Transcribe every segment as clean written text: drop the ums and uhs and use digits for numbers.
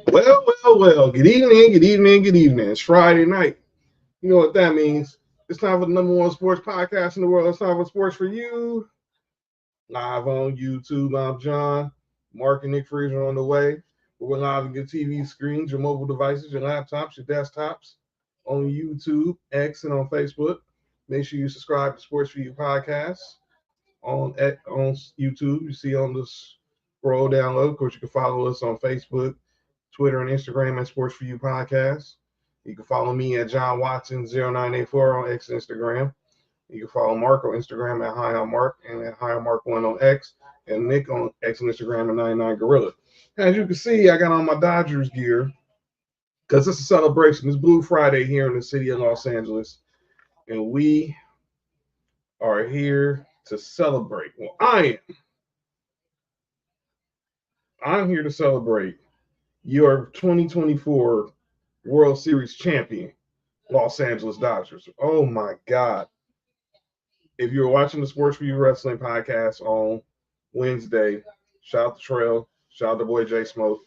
Well. Good evening. It's Friday night. You know what that means. It's time for the number one sports podcast in the world. It's time for Sports4U. Live on YouTube. I'm John. Mark and Nick Freezer on the way. We're live on your TV screens, your mobile devices, your laptops, your desktops, on YouTube, X, and on Facebook. Make sure you subscribe to Sports4U podcast on YouTube. You see on the scroll down low. Of course, you can follow us on Facebook, Twitter, and Instagram at Sports4U Podcast. You can follow me at John Watson0984 on X and Instagram. You can follow Mark on Instagram at HighOnMark and at HighOnMark1 on X, and Nick on X and Instagram at 99Gorilla. As you can see, I got on my Dodgers gear because it's a celebration. It's Blue Friday here in the city of Los Angeles, and we are here to celebrate. Well, I'm here to celebrate your 2024 World Series champion, Los Angeles Dodgers. Oh my God. If you're watching the Sports4U Wrestling podcast on Wednesday, shout out to Trail, shout out to boy J Smoke.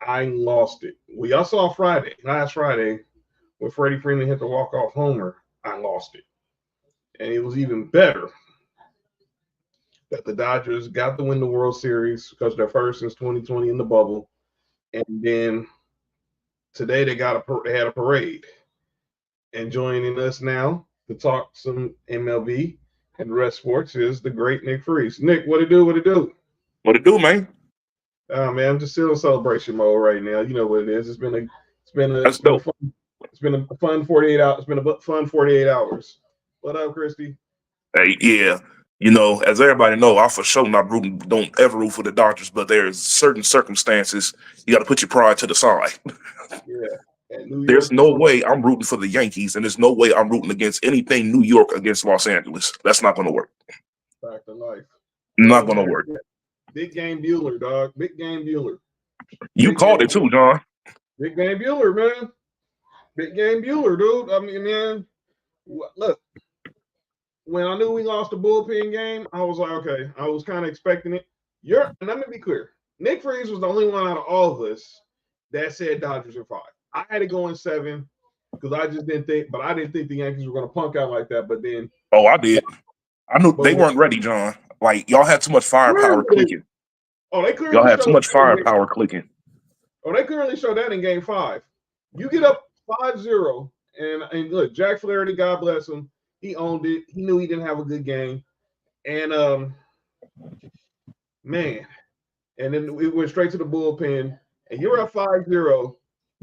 I lost it. Well, y'all saw last Friday, when Freddie Freeman hit the walk-off homer, I lost it. And it was even better that the Dodgers got to win the World Series because they're first since 2020 in the bubble. And then today they had a parade. And joining us now to talk some MLB and rest sports is the great Nick Freeze. Nick, what it do? What it do, man? Man, I'm just still in celebration mode right now. You know what it is. It's been a fun 48 hours. It's been a fun 48 hours. What up, Christy? Hey, yeah. You know, as everybody know, I for sure don't ever root for the Dodgers, but there's certain circumstances you got to put your pride to the side. Yeah. There's no way I'm rooting for the Yankees, and there's no way I'm rooting against anything New York against Los Angeles. That's not going to work. Back to life. Not going to work. Big game Bueller, dog. Big game Bueller. You called it too, John. Big game Bueller, man. Big game Bueller, dude. I mean, man, look. When I knew we lost the bullpen game, I was like, okay, I was kind of expecting it. And let me be clear. Nick Freeze was the only one out of all of us that said Dodgers in 5. I had it going 7 because I just didn't think, but I didn't think the Yankees were going to punk out like that. But then, I did. I knew they weren't ready, John. Like y'all had too much firepower clicking. They clearly y'all had too much firepower clicking. They clearly showed that in Game 5. You get up 5-0, and look, Jack Flaherty, God bless him, he owned it. He knew he didn't have a good game, and man, and then it went straight to the bullpen, and you're up 5-0.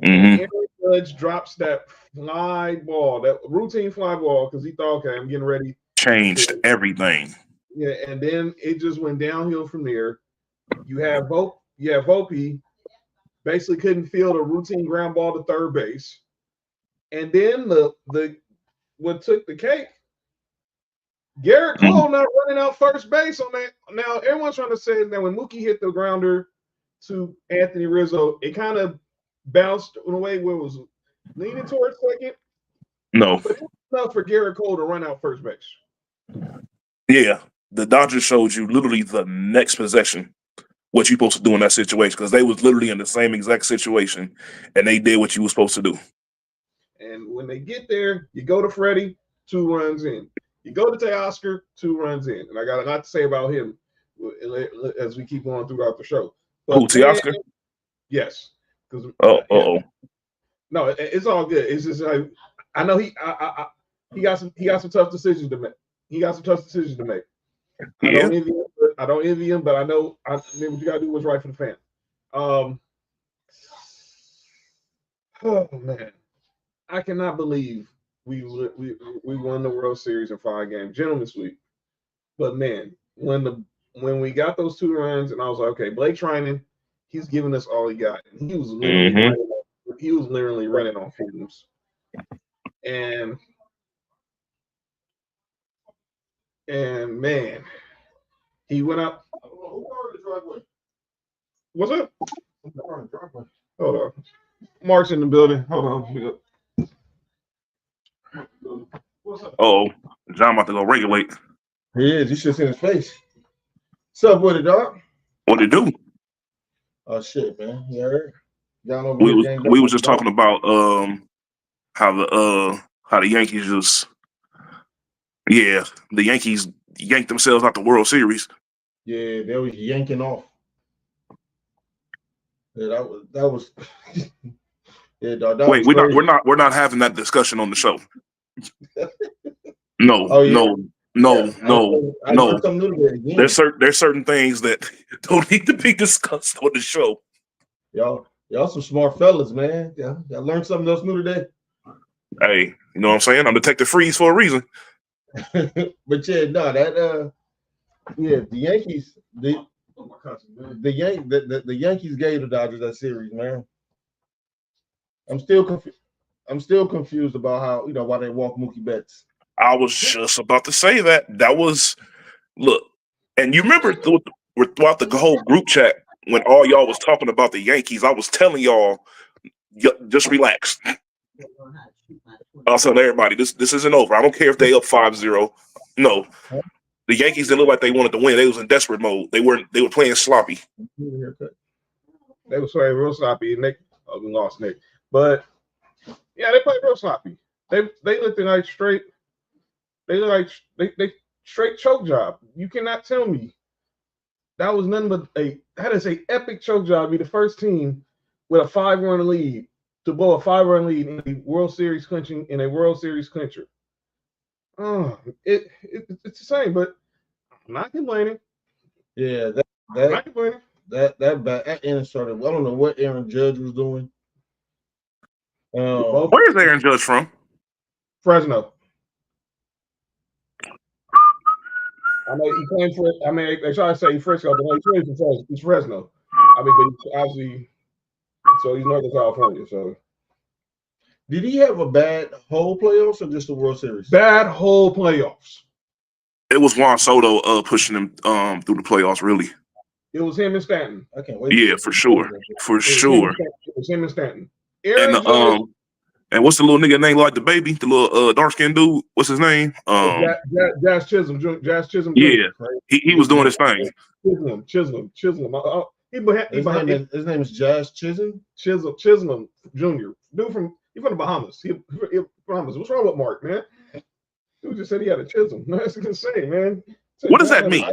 Aaron Judge drops that fly ball, that routine fly ball, because he thought, okay, I'm getting ready. Changed everything. Yeah, and then it just went downhill from there. You have Volpe basically couldn't field a routine ground ball to third base. And then what took the cake, Garrett Cole not running out first base on that. Now, everyone's trying to say that when Mookie hit the grounder to Anthony Rizzo, it kind of bounced in a way where it was leaning towards second. No. But it was enough for Garrett Cole to run out first base. Yeah. The Dodgers showed you literally the next possession what you're supposed to do in that situation because they was literally in the same exact situation and they did what you were supposed to do. And when they get there, you go to Freddie, 2 runs in. You go to Teoscar, 2 runs in. And I got a lot to say about him as we keep on throughout the show. Who, Teoscar? Yes. No, it's all good. It's just like I know he got some tough decisions to make. Yeah. I don't envy him, but I know what you gotta do what's right for the fan. Oh man, I cannot believe we won the World Series in 5 games, gentlemen's sweep. But man, when we got those 2 runs, and I was like, okay, Blake Trinan, he's giving us all he got. And he was literally running on fumes. And man, he went up. What's up? Hold on. Mark's in the building. Hold on. What's up? John about to go regulate. He is. You should see his face. What's up with it, dog? What it do? Oh shit, man. You heard? Y'all over We here was ganged we up was on the just talking dog. about how the Yankees just the Yankees yanked themselves out the World Series. Yeah, they was yanking off. Yeah, that was yeah, dog. That Wait, was crazy. we're not having that discussion on the show. No, Oh yeah, no, yeah. no, no, I no. learned something new today again. There's certain things that don't need to be discussed on the show. Y'all some smart fellas, man. Yeah, y'all learned something else new today. Hey, you know what I'm saying? I'm Detective Freeze for a reason. But yeah, no, that yeah, the Yankees, the Yankees gave the Dodgers that series, man. I'm still confused. I'm still confused about how why they walk Mookie Betts. I was just about to say that. That was look, and you remember throughout the whole group chat when all y'all was talking about the Yankees, I was telling y'all, just relax. I was telling everybody, this isn't over. I don't care if they up 5-0. No, the Yankees didn't look like they wanted to win. They was in desperate mode. They were playing sloppy. They was playing real sloppy. Nick, we lost Nick, but yeah, they played real sloppy. They looked like straight. They look like they straight choke job. You cannot tell me that was nothing but that is a epic choke job. Be the first team with a 5-run lead to blow a 5-run lead in a World Series clincher. Oh, it's the same, but I'm not complaining. Yeah, I'm not complaining. that inning started. I don't know what Aaron Judge was doing. Where's Aaron Judge from? Fresno. I know he's playing for. I mean, they try to say Frisco, but no, he's playing for Fresno. He's Fresno. I mean, but obviously, so he's Northern California. So, did he have a bad whole playoffs or just the World Series? Bad whole playoffs. It was Juan Soto pushing him through the playoffs. Really, it was him and Stanton. I can't wait. Yeah, for sure, for sure. It was him and Stanton. Aaron and what's the little nigga name like the baby? The little dark skinned dude. What's his name? Jazz Chisholm. Jazz Chisholm. Yeah, he was doing his thing. Chisholm. His name is Jazz Chisholm. Chisholm Jr. Dude from the Bahamas. He Bahamas. What's wrong with Mark, man? Dude just said he had a chisel. That's insane, man. What does that mean?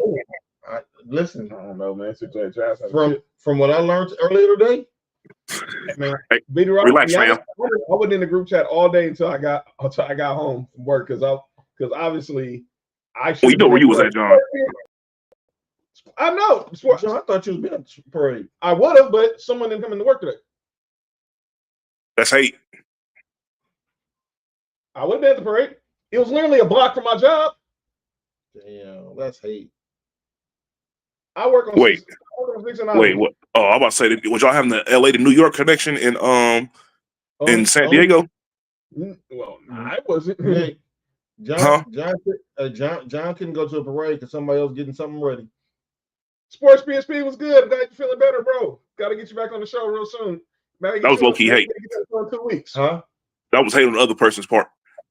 Listen, I don't know, man. From what I learned earlier today, man. Hey, relax, man. I wasn't in the group chat all day until I got home from work because obviously I should. Well, you know where you was at, John. I know. John, I thought you was being at the parade. I would have, but someone didn't come into work today. That's hate. I would have been at the parade. It was literally a block from my job. Damn, that's hate. I work on Wait, 6 what? Oh, I'm about to say, was y'all having the LA to New York connection in San Diego? Well, I wasn't. Hey, John couldn't go to a parade because somebody else getting something ready. Sports BSP was good. I'm glad you're feeling better, bro. Got to get you back on the show real soon. That was low key hate. For 2 weeks. Huh? That was hate on the other person's part.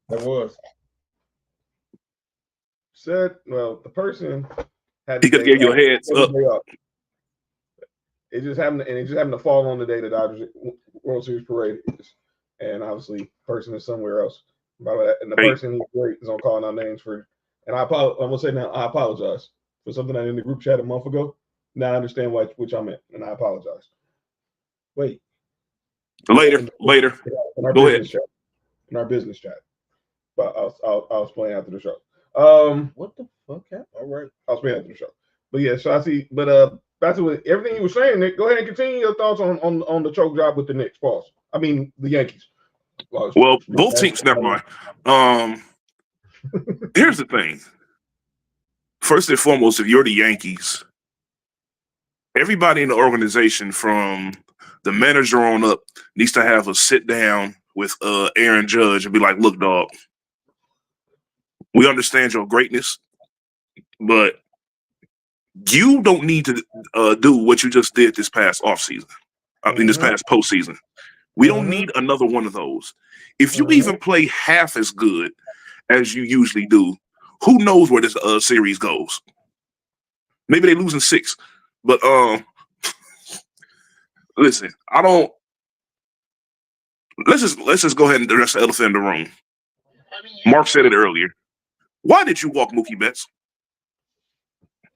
That was. Said, well, the person had he could give you a heads up. It just happened to fall on the day the Dodgers World Series parade is, and obviously, the person is somewhere else. And the person who's great is on calling out names for. And I'm gonna say now, I apologize for something I did in the group chat a month ago. Now I understand which I meant, and I apologize. Wait. Later. Go ahead. In our business chat. But I'll explain after the show. What the fuck happened? All right. I'll explain after the show. But yeah, Shotzi, but back to everything you were saying, Nick, go ahead and continue your thoughts on the choke job with the Knicks. Pause. I mean the Yankees. Well, both teams, never mind. Here's the thing. First and foremost, if you're the Yankees, everybody in the organization from the manager on up needs to have a sit down with Aaron Judge and be like, look, dog, we understand your greatness, but you don't need to do what you just did this past offseason. This past postseason. We don't need another one of those. If you even play half as good as you usually do, who knows where this series goes? Maybe they lose in 6, but Listen, I don't. Let's just go ahead and address the elephant in the room. Mark said it earlier. Why did you walk Mookie Betts?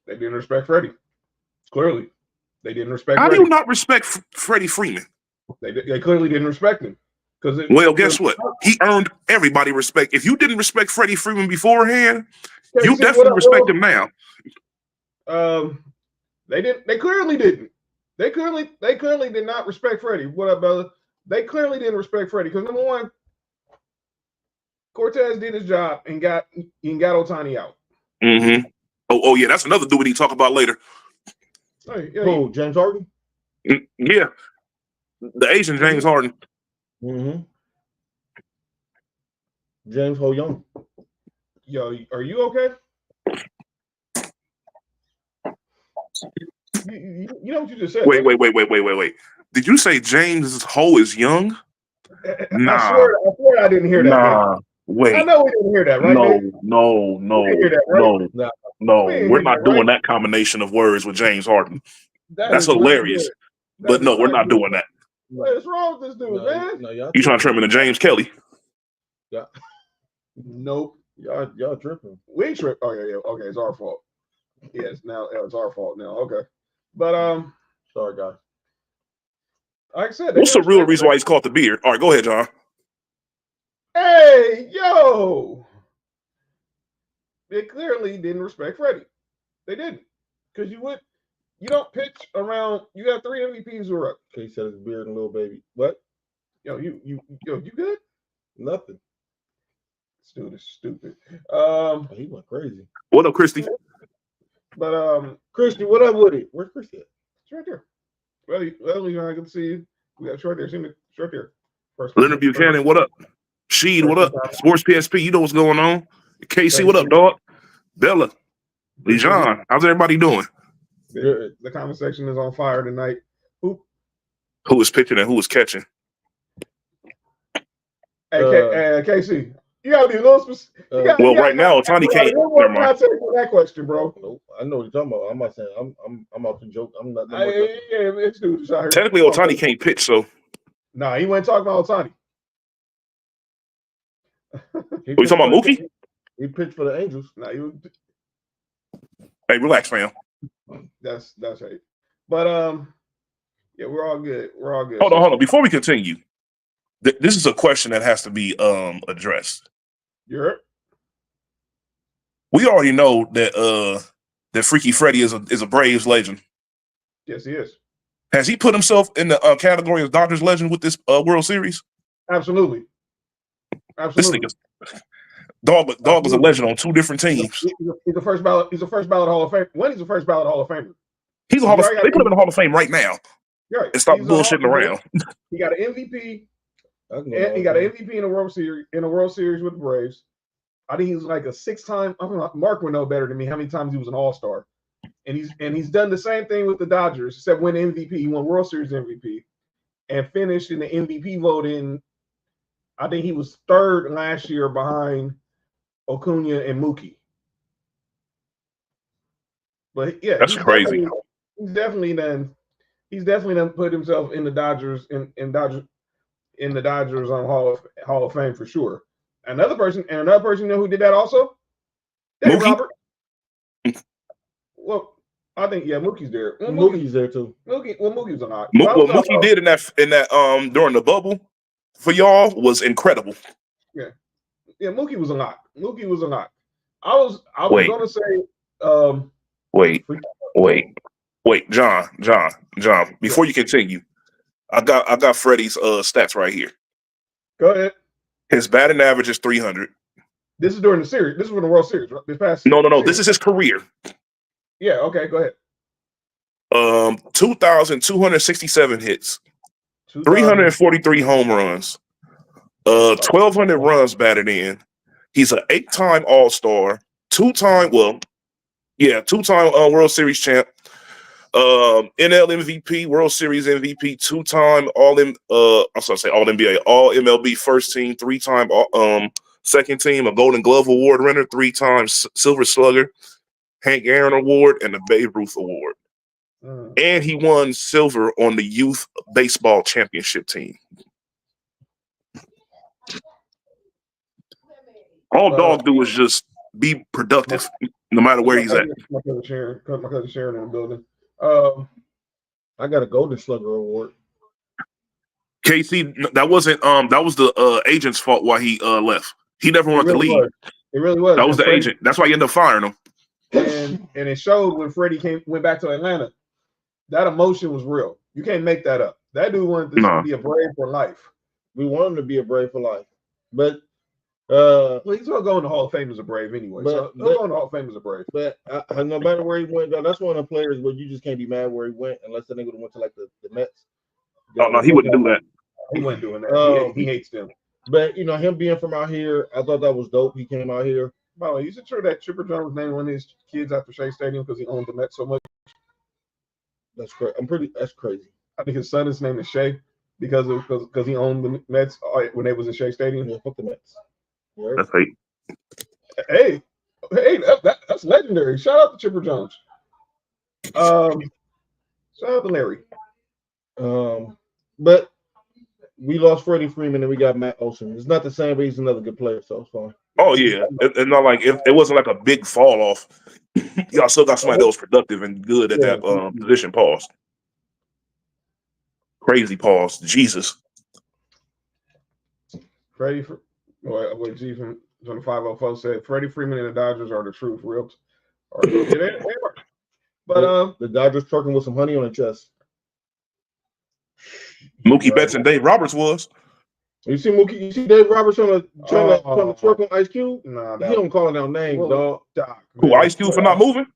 They didn't respect Freddie. Clearly, they didn't respect. How Freddie. do you not respect Freddie Freeman? They clearly didn't respect him. Well, guess what? He earned everybody respect. If you didn't respect Freddie Freeman beforehand, you definitely respect him now. They didn't. They clearly didn't. They clearly did not respect Freddie. What up, brother? They clearly didn't respect Freddie because number one, Cortez did his job and got Ohtani out. Mm-hmm. Oh yeah, that's another dude we talk about later. Who? James Harden? Yeah, the Asian James Harden. Mm-hmm. James Ho Young. Yo, are you okay? You know what you just said? Wait. Did you say James Ho is young? Nah. I swear I didn't hear that. Nah. Man. Wait. I know we didn't hear that, right? No. We're not doing that combination of words with James Harden. That's hilarious. But no, we're not doing that. What is wrong with this dude, man? You trying to turn him into James Kelly? Yeah. Nope. Y'all tripping. We trip. Oh yeah. Okay, it's our fault. Yes, now it's our fault now. Okay. But sorry guys. Like I said, what's the real reason why he's caught the beard? All right, go ahead, John. Hey, yo. They clearly didn't respect Freddie. They didn't. Because you don't pitch around. You have 3 MVPs who are up. Okay, he said his beard and little baby. What? Yo, you good? Nothing. This dude is stupid. He went crazy. What up, Christy? But Christy, what up with it? Where's Christy at? It's right there. Well, I can see you. We got short there. See me short there. Leonard Buchanan, what up? Sheed, what up? Sports PSP, you know what's going on. KC, what up, dog? Bella, Lejon, how's everybody doing? The comment section is on fire tonight. Who is pitching and who is catching? Hey, KC, you gotta be a little specific. Right now, Ohtani can't. Never mind. That question, bro. Nope. I know what you're talking about. I'm not saying I'm out to joke. I'm not. It's dude out here. Technically, Ohtani can't pitch, so. Nah, he wasn't talking about Ohtani. Are you talking about Mookie? He pitched for the Angels. Nah, hey, relax, fam. That's right. But yeah, we're all good. Hold on. Before we continue, this is a question that has to be addressed. You're. We already know that Freaky Freddy is a Braves legend. Yes, he is. Has he put himself in the category of Dodgers legend with this World Series? Absolutely. This nigga, Dog was a legend on 2 different teams. He's a first ballot. He's a first ballot Hall of Fame. When he's a first ballot Hall of Famer. He's a Hall of Fame. They put him in the Hall of Fame right now. Right. And stop bullshitting around. He got an MVP. And he got an MVP in a World Series with the Braves. I think he was like a 6-time. I don't know, Mark would know better than me how many times he was an All-Star. And he's done the same thing with the Dodgers, except win MVP. He won World Series MVP and finished in the MVP vote in. I think he was 3rd last year behind Acuna and Mookie. But yeah, that's crazy. He's definitely done put himself in the Dodgers in the Dodgers Hall of Fame for sure. Another person, you know who did that also? Mookie? Robert. Well, I think Mookie's there. Well, Mookie's there too. Mookie's a lot. Mookie did in that during the bubble for y'all was incredible. Yeah, Mookie was a lot. I was gonna say. Wait, John. Before you continue, I got Freddie's stats right here. Go ahead. His batting average is 300. This is during the series. This is for the World Series. Right? This past. No. This is his career. Yeah. Okay. Go ahead. 2,267 hits, 343 home runs, 1,200 runs batted in. He's an 8-time All-Star, 2-time World Series champ, NL MVP, World Series MVP, 2-time All NBA, All MLB first team, 3-time second team, a Golden Glove Award winner, 3 times Silver Slugger, Hank Aaron Award, and the Babe Ruth Award. And he won silver on the youth baseball championship team. All dog do is just be productive, no matter where he's at. My cousin Sharon in the building. I got a Golden Slugger award. KC, that wasn't that was the agent's fault why he left. He never wanted to leave. It really was. That was the agent. That's why he ended up firing him. And it showed when Freddie went back to Atlanta. That emotion was real. You can't make that up. That dude wanted to be a Brave for life. We want him to be a Brave for life. But well, he's gonna go in the Hall of Fame as a Brave anyway. So he'll go in the Hall of Fame as a Brave. But no matter where he went, that's one of the players where you just can't be mad where he went unless the nigga went to like the Mets. No, he wouldn't do that. He wasn't doing that. He hates them. But him being from out here, I thought that was dope. He came out here. By the way, you should sure that Chipper Jones named one of his kids after Shea Stadium because he owned the Mets so much. That's crazy. That's crazy. I think his son is named Shea because he owned the Mets when they was in Shea Stadium. Yeah, fuck the Mets. Yeah. That's hate. Hey, that's legendary. Shout out to Chipper Jones. Shout out to Larry. But we lost Freddie Freeman and we got Matt Olson. It's not the same, but he's another good player, so it's fine. Oh yeah, it's not like it wasn't like a big fall off. Y'all still got somebody that was productive and good at that position. Pause. Crazy pause. Jesus. Freddie, what G from the 504 said, Freddie Freeman and the Dodgers are the truth. Real. They are. But the Dodgers trucking with some honey on their chest. Mookie Betts and Dave Roberts was. You see Mookie? You see Dave Roberts trying to twerk on Ice Cube? Nah, he don't call it out names, dog. Doc. Who, Ice Cube for not moving?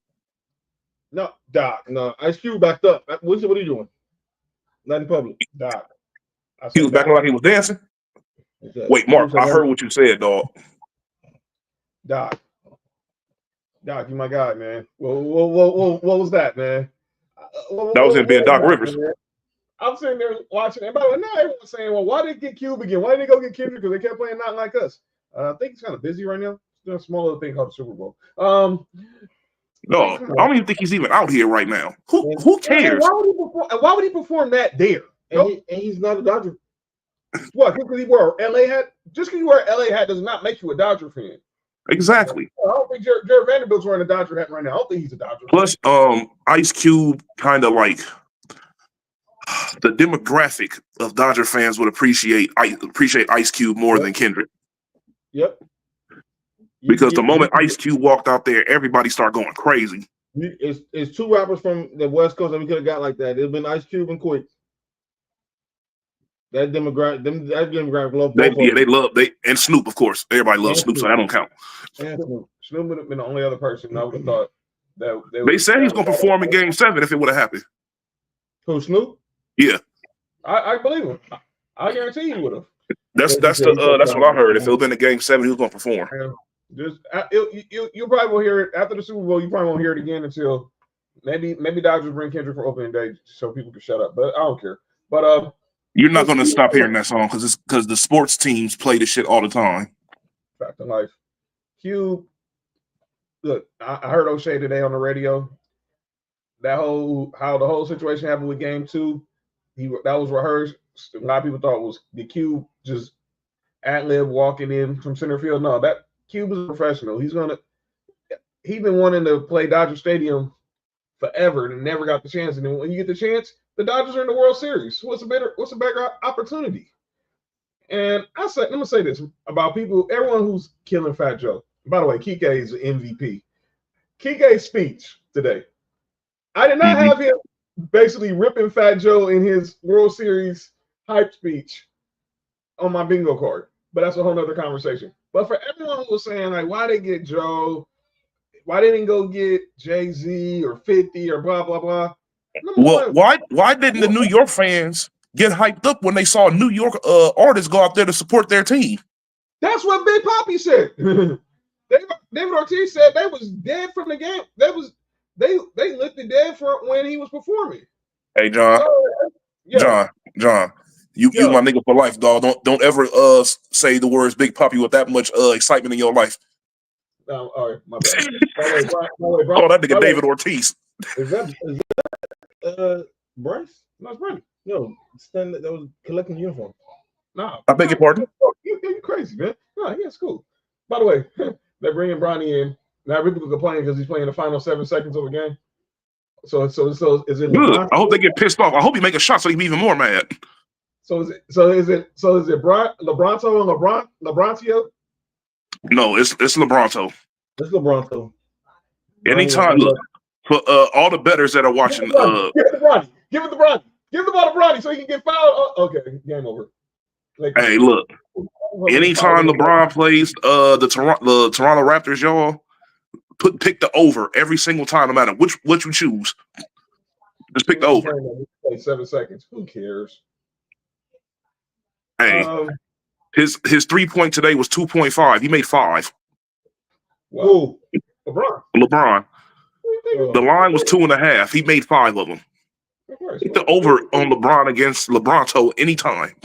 No, Doc. No, Ice Cube backed up. What are you doing? Not in public. Doc. He was backing like he was dancing. Exactly. Wait, Mark, I heard what you said, dog. Doc, you my guy, man. What was that, man? That was him being Doc Rivers. Man? I'm sitting there watching, and by the way, now everyone's saying, well, why did they get Cube again? Why did they go get Kendrick? Because they kept playing Not Like Us. I think he's kind of busy right now. He's doing a small little thing called the Super Bowl. No, I don't even think he's even out here right now. Who cares? Why would he perform that there? And he's not a Dodger. What? Because he wore LA hat? Just because you wear LA hat does not make you a Dodger fan. Exactly. I don't think Jared Vanderbilt's wearing a Dodger hat right now. I don't think he's a Dodger fan. Plus, Ice Cube kind of like the demographic of Dodger fans would appreciate Ice Cube more than Kendrick. Yep. Because the moment Ice Cube walked out there, everybody started going crazy. It's two rappers from the West Coast that we could have got like that. It's been Ice Cube and Quick. That demographic love. They love and Snoop, of course. Everybody loves Snoop, so that don't count. Snoop would have been the only other person I would have thought that they said he's going to perform in Game 7 if it would have happened. Who, Snoop? Yeah, I believe him. I guarantee he would have. That's what I heard. If it would have been in Game 7, he was going to perform. You probably will hear it after the Super Bowl. You probably won't hear it again until maybe Dodgers bring Kendrick for opening day so people can shut up. But I don't care. But you're not going to stop hearing that song because the sports teams play this shit all the time. Fact of life. Cube, look, I heard O'Shea today on the radio. How the whole situation happened with Game 2, that was rehearsed. A lot of people thought was the Cube just ad-lib walking in from center field. No, that Cube is a professional. He's been wanting to play Dodger Stadium forever and never got the chance. And then when you get the chance, the Dodgers are in the World Series. What's a better opportunity? And I'm gonna say this about everyone who's killing Fat Joe. By the way, Kike is the MVP. Kike's speech today. I did not have him basically ripping Fat Joe in his World Series hype speech on my bingo card. But that's a whole nother conversation. But for everyone who was saying, like, why they get Joe? Why they didn't go get Jay-Z or 50 or blah, blah, blah? Well, why didn't the New York fans get hyped up when they saw New York artists go out there to support their team? That's what Big Papi said. David Ortiz said they was dead from the game. They lifted dead for when he was performing. Hey, John. John. You my nigga for life, dog. Don't ever say the words Big Papi with that much excitement in your life. All right, my bad. Oh, that nigga David Ortiz. Is that Bryce? No, it's Brady. No, that was collecting uniforms. Nah, I beg your pardon? You crazy, man. No, yeah, it's cool. By the way, they're bringing Bronny in. Now people complain because he's playing the final 7 seconds of a game. So is it Good. LeBron? I hope they get pissed off. I hope he make a shot so he can be even more mad. So is it LeBronto and LeBrontio? No, it's LeBronto. It's LeBronto. Anytime, look, for all the bettors that are watching, Give it to Bronny. Give the ball to Bronny so he can get fouled. Okay, game over. Hey, look. Anytime LeBron plays the Toronto Raptors, y'all pick the over every single time, no matter which you choose. Just pick the over. 7 seconds. Who cares? Hey, his 3-point today was 2.5. He made 5. Whoa, LeBron. The line was 2.5. He made 5 of them. Pick the over on LeBron against LeBronto anytime.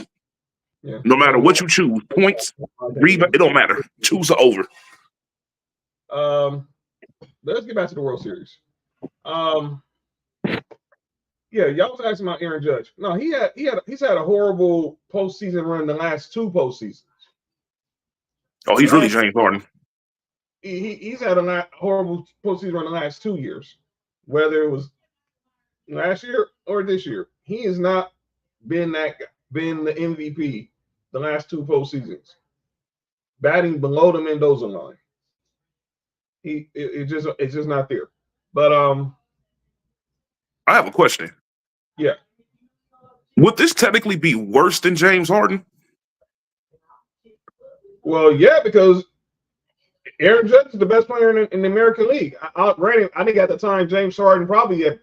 Yeah. No matter what you choose, points, rebound, it don't matter. Choose the over. Let's get back to the World Series. Yeah, y'all was asking about Aaron Judge. No, he's had a horrible postseason run the last 2 postseasons. Oh, he's really James Harden. He's had a horrible postseason run the last 2 years, whether it was last year or this year. He has not been the MVP the last 2 postseasons, batting below the Mendoza line. It's just not there. But I have a question. Yeah. Would this technically be worse than James Harden? Well, yeah, because Aaron Judge is the best player in the American League. Granted, I think at the time James Harden probably at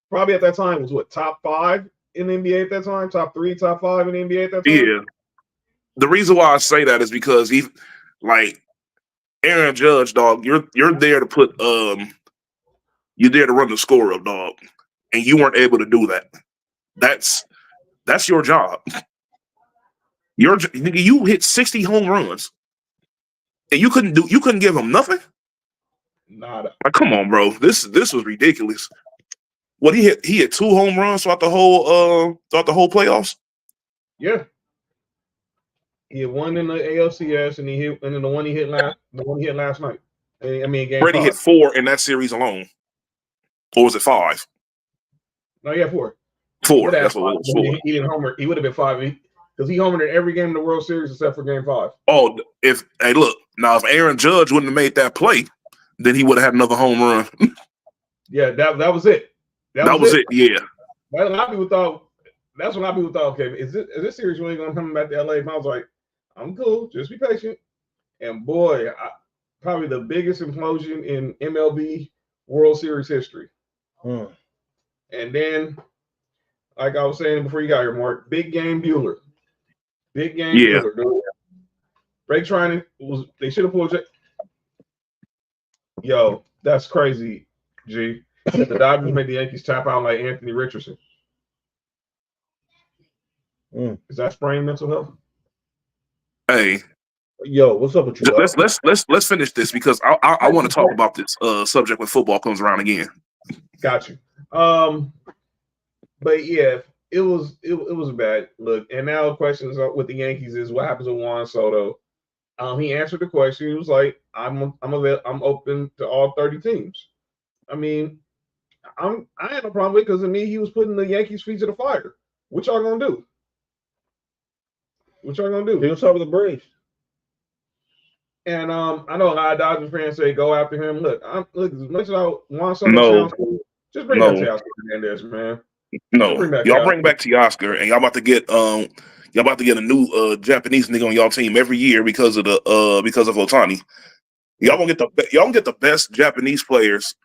that time was top 5 in the NBA at that time, top 3, top 5 in the NBA at that time. Yeah. The reason why I say that is because Aaron Judge, dog, you're there to put you're there to run the score up, dog, and you weren't able to do that. That's your job. You hit 60 home runs, and you couldn't give him nothing. Nada. Like, come on, bro. This was ridiculous. What he hit 2 home runs throughout the whole playoffs. Yeah. He had one in the ALCS, and then the one he hit last night. I mean, game Brady 5. hit 4 in that series alone, or was it 5? No, yeah, 4. 4. That's what it was. 4. He didn't homer. He would have been 5 because he homered in every game in the World Series except for game 5. Oh, if Aaron Judge wouldn't have made that play, then he would have had another home run. Yeah, that was it. That was it. Yeah. A lot of people thought. That's when a lot of people thought, okay, is this series really going to come back to LA? And I was like, I'm cool. Just be patient. And boy, probably the biggest implosion in MLB World Series history. And then, like I was saying before you got here, Mark, big game Bueller. Big game Bueller. Break trying they should have pulled it. Yo, that's crazy, G. The Dodgers made the Yankees tap out like Anthony Richardson. Is that sprained mental health? Hey, yo, what's up with you? Let's finish this because I want to talk about this subject when football comes around again. Got you. But yeah, it was a bad look. And now the question is with the Yankees is what happens with Juan Soto. He answered the question. He was like, I'm open to all 30 teams. I mean, I had no problem with it because to me he was putting the Yankees' feet to the fire. What y'all gonna do? What y'all gonna do? He'll start with the Braves. And I know a lot of Dodgers fans say go after him. Look, as much as I want Soto, just bring back Teoscar Hernandez, man. No, y'all bring back Teoscar, and y'all about to get a new Japanese nigga on y'all team every year because of Ohtani. Y'all gonna get the best Japanese players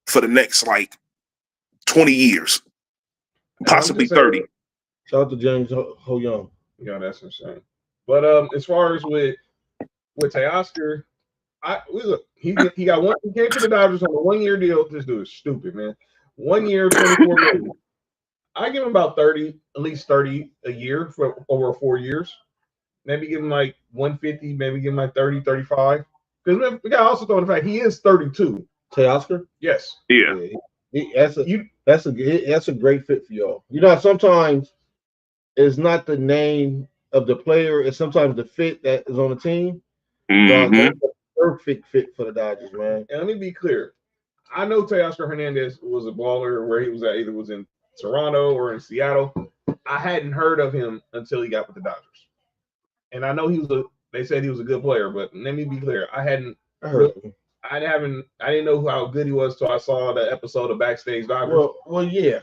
for the next 20 years, possibly 30. Shout out to James Ho Young. Yeah, that's insane. But as far as with Teoscar, he got one. He came to the Dodgers on a 1-year deal. This dude is stupid, man. 1 year, $24 million. I give him about 30, at least 30 a year for over 4 years. Maybe give him 150, maybe give him 30, 35. Because we got to also throw in the fact he is 32. Teoscar? Yes. Yeah. That's a great fit for y'all. You know, sometimes it's not the name of the player; it's sometimes the fit that is on the team. Dog, Mm-hmm. that's a perfect fit for the Dodgers, man. And let me be clear. I know Teoscar Hernandez was a baller where he was at, either was in Toronto or in Seattle. I hadn't heard of him until he got with the Dodgers. And I know they said he was a good player, but let me be clear. I didn't know how good he was till I saw the episode of Backstage Dodgers. Well, yeah.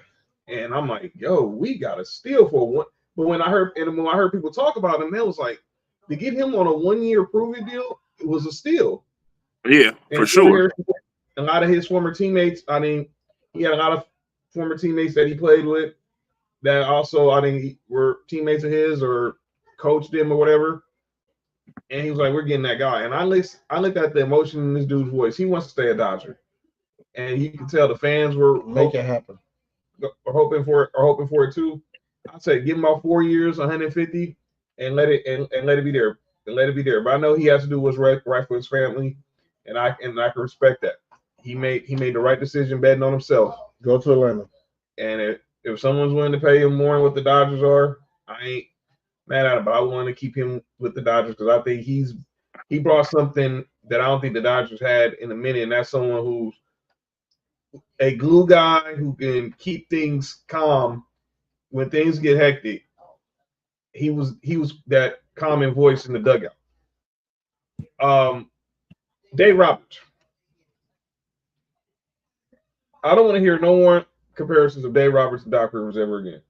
And I'm like, yo, we got a steal for one. But when I heard people talk about him, that was like, to get him on a 1-year prove-it deal, it was a steal. Yeah, for sure. A lot of his former teammates, he had a lot of former teammates that he played with that also, were teammates of his or coached him or whatever. And he was like, we're getting that guy. And I looked at the emotion in this dude's voice. He wants to stay a Dodger. And you can tell the fans were make it happen. Are hoping for it too. I'd say give him about 4 years, 150, and let it be there. And let it be there. But I know he has to do what's right for his family, and I can respect that. He made the right decision betting on himself. Go to Atlanta. And if someone's willing to pay him more than what the Dodgers are, I ain't mad at it. But I want to keep him with the Dodgers because I think he brought something that I don't think the Dodgers had in a minute, and that's someone who's a glue guy who can keep things calm when things get hectic. He was that calming voice in the dugout. Dave Roberts. I don't want to hear no more comparisons of Dave Roberts and Doc Rivers ever again.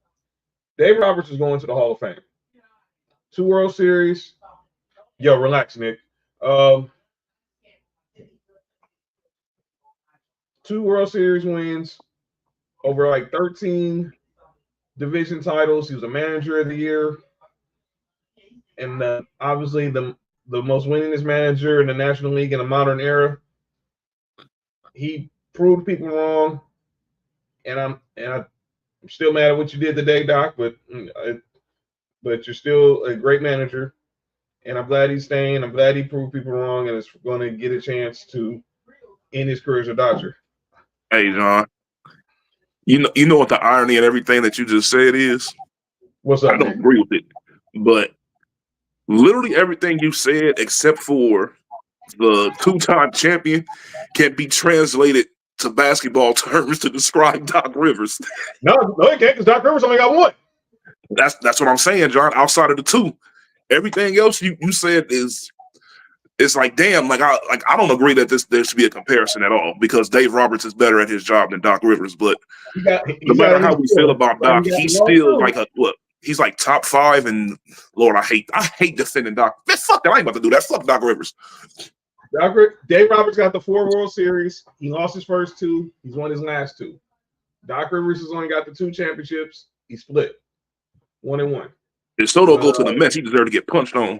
Dave Roberts is going to the Hall of Fame. 2 World Series. Yo, relax, Nick. 2 World Series wins over like 13 division titles. He was a manager of the year. And obviously the most winningest manager in the National League in the modern era. He proved people wrong. And I'm still mad at what you did today, Doc, but you're still a great manager. And I'm glad he's staying. I'm glad he proved people wrong and is going to get a chance to end his career as a Dodger. Hey, John. You know what the irony in everything that you just said is? What's up, I don't agree with it. But literally everything you said, except for the 2-time champion, can be translated to basketball terms to describe Doc Rivers. No, it can't, because Doc Rivers only got one. That's what I'm saying, John. Outside of the 2, everything else you said is like, damn, I don't agree that there should be a comparison at all because Dave Roberts is better at his job than Doc Rivers. But no matter how we feel about Doc, he's still like he's like top 5. And Lord, I hate defending Doc. Man, fuck that. I ain't about to do that. Fuck Doc Rivers. Dave Roberts got the 4 World Series. He lost his first 2. He's won his last 2. Doc Rivers has only got the 2 championships. He split 1-1. If Soto go to the Mets, he deserves to get punched on.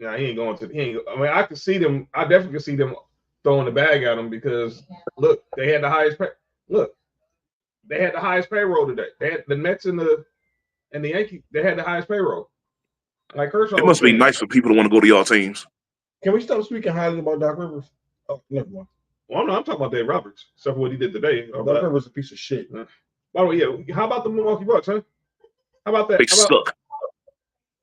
Yeah, he ain't going to. I mean, I could see them. I definitely could see them throwing the bag at him because look, they had the highest. They had the highest payroll today. They had the Mets and the Yankees. They had the highest payroll. Like Kershaw. It must be nice for people to want to go to y'all teams. Can we stop speaking highly about Doc Rivers? Oh, never mind. Well, no, I'm talking about Dave Roberts. Except for what he did today. Doc Rivers was a piece of shit. By the way, yeah. How about the Milwaukee Bucks, huh? How about that? They suck.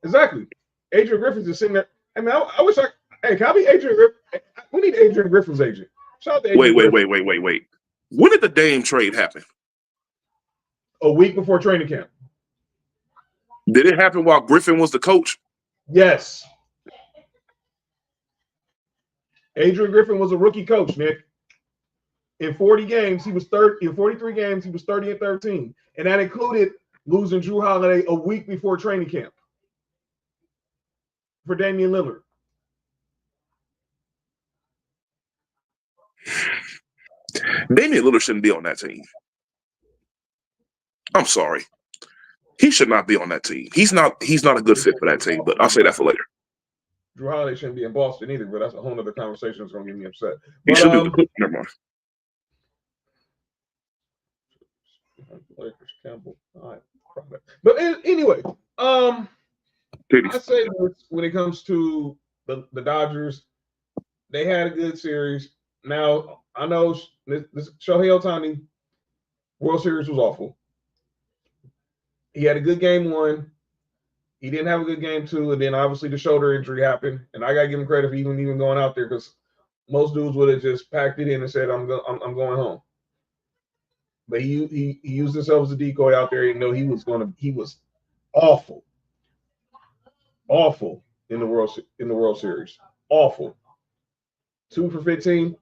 Exactly. Adrian Griffiths is sitting there. I mean, I wish hey, can I be Adrian Griffith? We need Adrian Griffith's agent. Shout out to Adrian Griffith. Wait. When did the Dame trade happen? A week before training camp. Did it happen while Griffin was the coach? Yes. Adrian Griffin was a rookie coach, Nick. In 40 games, he was third. In 43 games, he was 30-13. And that included losing Drew Holiday a week before training camp for Damian Lillard. Damian Lillard shouldn't be on that team. I'm sorry. He should not be on that team. He's not a good fit for that team, but I'll say that for later. Drew Holiday shouldn't be in Boston either, but that's a whole other conversation that's going to get me upset. He should be the coach. Never mind. Campbell. All right. But anyway, I say when it comes to the Dodgers, they had a good series. Now, I know this Shohei Ohtani, World Series was awful. He had a good game 1. He didn't have a good game 2, and then obviously the shoulder injury happened. And I gotta give him credit for even going out there because most dudes would have just packed it in and said, "I'm going home." But he used himself as a decoy out there. And he was awful in the World Series, awful. 2 for 15,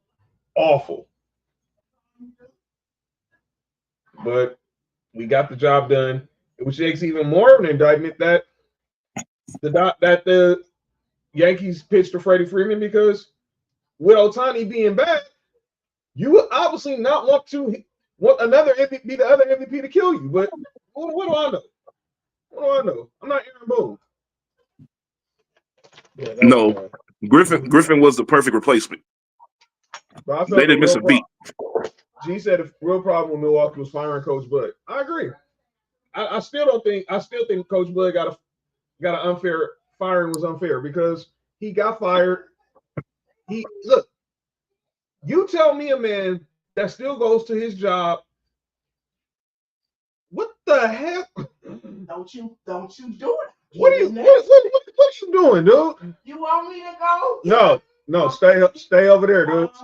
awful. But we got the job done, which makes even more of an indictment that the Yankees pitched to Freddie Freeman, because with Ohtani being back, you would obviously not want another MVP, the other MVP, to kill you. But what do I know? What do I know? I'm not Aaron Boone. Yeah, No, Griffin was the perfect replacement. They didn't miss a beat. G said the real problem with Milwaukee was firing Coach Bud. I agree. I still think Coach Bud got an unfair firing was unfair because he got fired. Look, you tell me a man that still goes to his job. What the heck? Don't you do it. What are you doing, dude? You want me to go? No, stay over there, dude.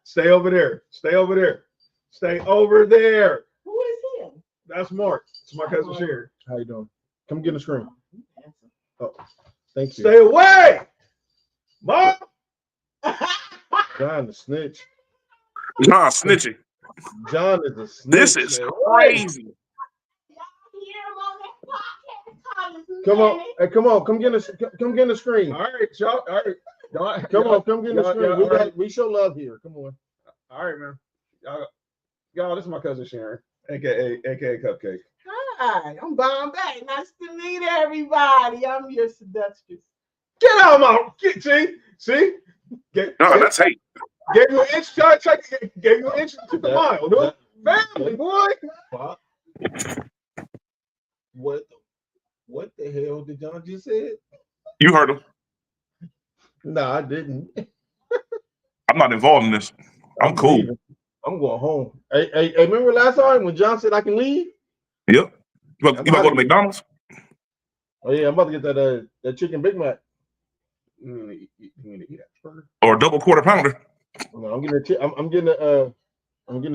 Stay over there. Stay over there. Who is him? That's Mark. It's my cousin Sharon. How you doing? Come get in the screen. Oh, thank you. Stay away, Mom. John the snitch. John snitching. John is a snitch. This is crazy. Come on, hey, come on, come get in the screen. All right, y'all. All right, come get in the screen. We show love here. Come on. All right, man. Y'all, this is my cousin Sharon, aka Cupcake. Hi, I'm Bon back. Nice to meet everybody. I'm your seductress. Get out of my see? That's hate. Gave you an inch, gave you an inch to the mile, dude. Family, boy. What the hell did John just say? You heard him. No, I didn't. I'm not involved in this. I'm cool. Leaving. I'm going home. Hey, remember last time when John said I can leave? Yep. You about to go to McDonald's? Oh yeah, I'm about to get that chicken Big Mac. Or a double quarter pounder. No, I'm getting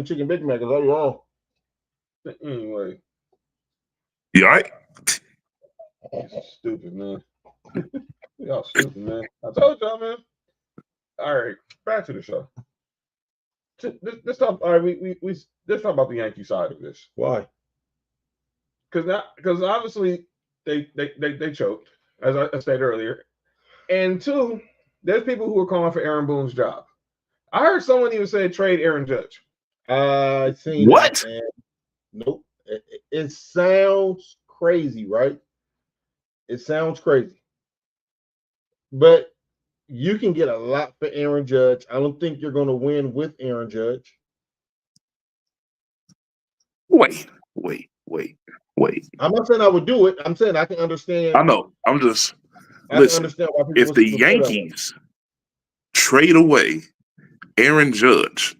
a chicken Big Mac. Is that all? Anyway. You all right? Stupid, man. Y'all stupid, man. I told y'all, man. All right, back to the show. Let's talk. All right, let's talk about the Yankee side of this. Why? Because obviously they choked, as I stated earlier, and 2, there's people who are calling for Aaron Boone's job. I heard someone even say trade Aaron Judge. I seen what? That, man. Nope. It sounds crazy, right? It sounds crazy, but you can get a lot for Aaron Judge. I don't think you're going to win with Aaron Judge. Wait. I'm not saying I would do it. I'm saying I can understand. I know. I'm just listen. If the Yankees trade away Aaron Judge,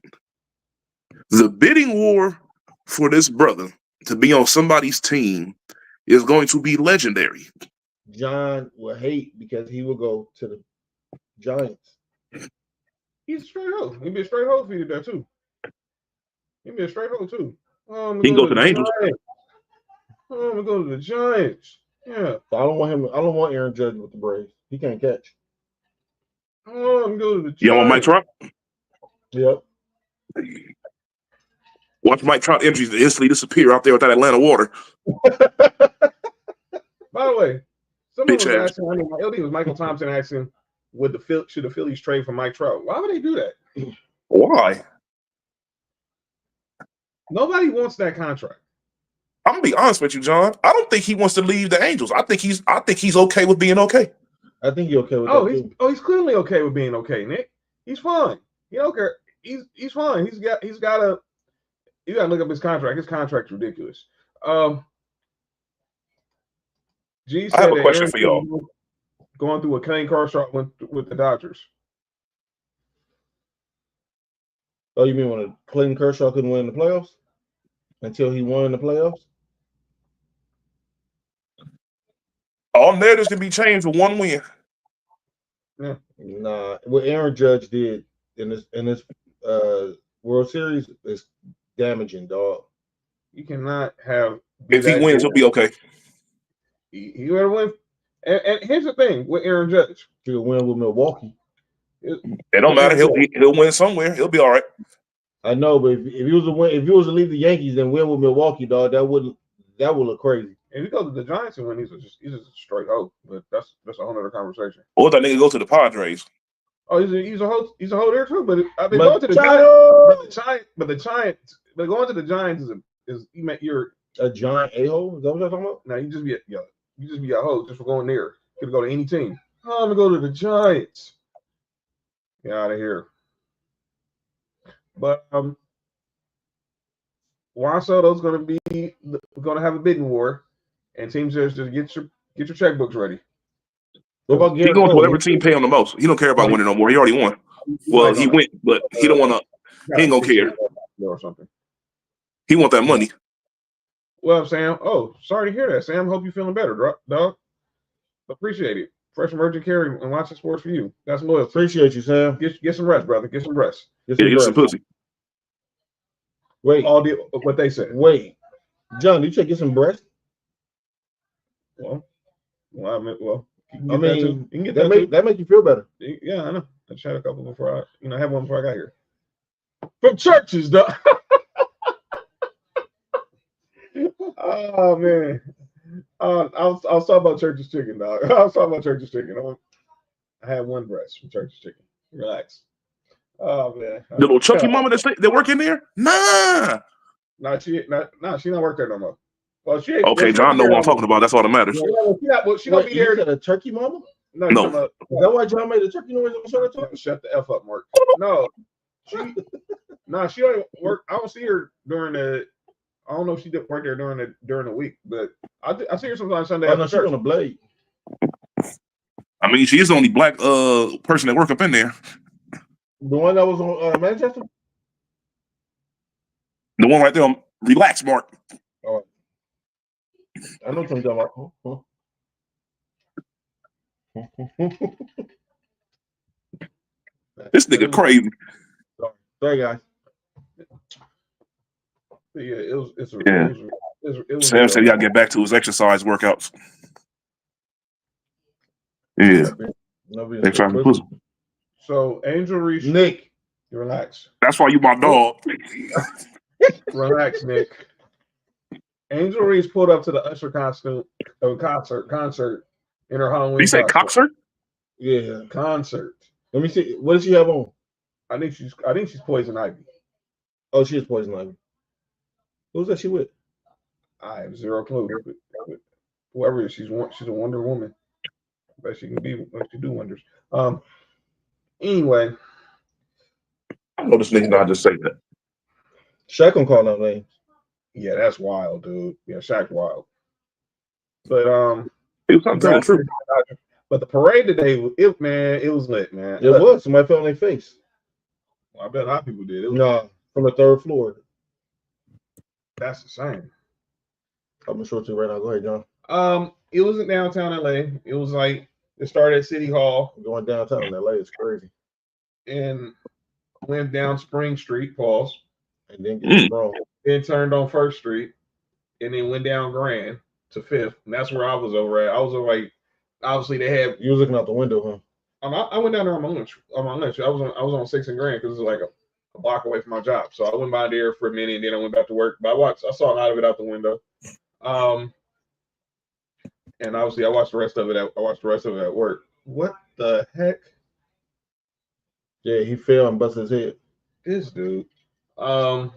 the bidding war for this brother to be on somebody's team is going to be legendary. John will hate because he will go to the Giants. He's a straight hoe. He'd be a straight hoe if he did that too. He'd be a straight hoe too. He can go to the Angels. I'm gonna go to the Giants. Yeah. So I don't want Aaron Judge with the Braves. He can't catch. I'm gonna go to the Giants. You want Mike Trout? Yep. Watch Mike Trout injuries instantly disappear out there with that Atlanta water. By the way, someone was asking, I think it was Michael Thompson asking, should the Phillies trade for Mike Trout? Why would they do that? Why? Nobody wants that contract. I'm gonna be honest with you, John. I don't think he wants to leave the Angels. I think he's okay with being okay. I think he's okay with that. He's clearly okay with being okay, Nick. He's fine. He don't care. He's fine. You gotta look up his contract. His contract's ridiculous. G said I have a question for y'all. Going through a Kane Kershaw with the Dodgers. Oh, you mean when Clayton Kershaw couldn't win the playoffs? until he won the playoffs. All narratives can be changed with one win. Nah, what Aaron Judge did in this World Series is damaging, dog. You cannot have. If he wins, he'll be okay. He better win. And here's the thing with Aaron Judge. He'll win with Milwaukee. It don't matter. He'll win somewhere. He'll be all right. I know, but if he was to leave the Yankees and win with Milwaukee, dog, that would look crazy. If he goes to the Giants and win, he's just a straight hoe. But that's a whole other conversation. Or that nigga go to the Padres. Oh, he's a hoe there too. But I mean, going to the Giants, but going to the Giants is you're a giant a-hole. Is that what you're talking about? No, you just be a hoe just for going there. You could go to any team. Oh, I'm gonna go to the Giants. Get out of here. But Juan Soto's gonna have a bidding war, and teams just get your checkbooks ready. What about He going to whatever team pay him the most. He don't care about winning no more. He already won. Well, he went, but he don't want to. He ain't gonna care or something. He want that money. Well, Sam. Oh, sorry to hear that, Sam. Hope you're feeling better, dog. Appreciate it. Fresh emergent care and watching Sports4U. That's loyalty. Appreciate you, Sam. Get some rest, brother. Get some rest. Get some pussy. Wait. All what they said. Wait, John, did you check get some breast? Well, I mean, that make you feel better. Yeah, I know. I tried a couple before I had one before I got here. From churches, dog. Oh man. I was talking about Church's Chicken, dog. I was talking about Church's Chicken. I had one breast from Church's Chicken. Relax. Oh man. The little Chucky mama that work in there? Nah. She not work there no more. Well, she ain't. Okay, John know what I'm talking about. That's all that matters. She don't be there. A turkey mama? No. Is that why John made the turkey noise on the show? Shut the F up, Mark. No. She don't work. I don't see her during the. I don't know if she did work there during the week, but I see her sometimes Sunday. I know she's on the blade. I mean, she's the only black person that work up in there. The one that was on Manchester? The one right there on Relax, Mark. Oh. I know what you're talking about. This nigga crazy. Sorry, guys. Yeah, it was Sam said he got to get back to his exercise workouts. Yeah. So Angel Reese, Nick, relax. That's why you my dog. Relax, Nick. Angel Reese pulled up to the Usher concert in her Halloween. He said concert? Yeah, concert. Let me see. What does she have on? I think she's Poison Ivy. Oh, she is Poison Ivy. Who's that she with? I have zero clue. Whoever she's a Wonder Woman. But she can be. She do wonders. Anyway, I know this nigga know how to say that. Shaq gonna call out names. Yeah, that's wild, dude. Yeah, Shaq's wild. But it was not true. But the parade today, it was lit, man. It was. Somebody fell on their face. Well, I bet a lot of people did. No, from the third floor. That's the same. I'm gonna show it to you right now. Go ahead, John. It was in downtown LA. It was like it started at City Hall. Going downtown LA is crazy. And went down Spring Street, pause. And then then turned on First Street, and then went down Grand to Fifth. And that's where I was over at. I was over like obviously they had. You was looking out the window, huh? I went down there on my lunch. I was on 6th and Grand because it was like a block away from my job. So I went by there for a minute, and then I went back to work. But I saw a lot of it out the window. And obviously I watched the rest of it at work. What the heck? Yeah, he fell and busted his head. This dude. But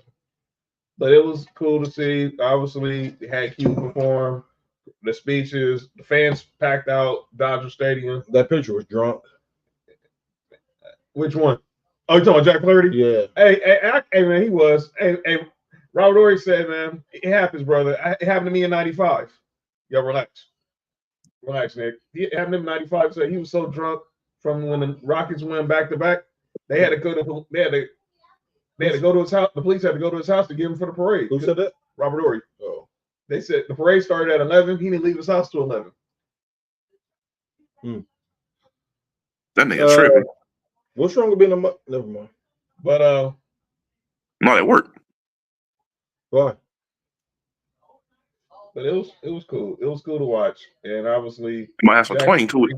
it was cool to see. Obviously, they had Q perform, the speeches, the fans packed out Dodger Stadium. That picture was drunk. Which one? Oh, you talking about Jack Flaherty? Yeah. Hey, man, he was. Hey, Robert Ory said, man, it happens, brother. It happened to me in '95. Yo, relax, Nick. It happened to him in '95. So he was so drunk from when the Rockets went back to back. They had to go to his house. The police had to go to his house to get him for the parade. Who said that? Robert Ory. Oh, They said the parade started at 11. He didn't leave his house till 11. That nigga tripping. what's wrong with being a never mind. But Not at work. Why? But it was cool. It was cool to watch, and obviously You might have some twang to it.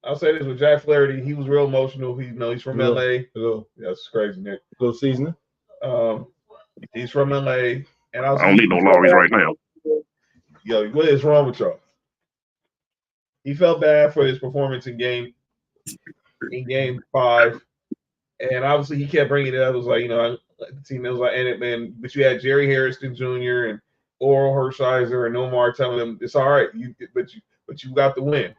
I'll say this with Jack Flaherty, he was real emotional. He's from LA. Hello. That's crazy, Nick. Little seasoning. He's from LA, and I don't need no lorries right now. Yo, what is wrong with y'all? He felt bad for his performance in game 5, and obviously he kept bringing it up. It was like, the team was like, and man, but you had Jerry Harrison Jr. and Oral Hershiser and Omar telling them it's all right, but you got the win.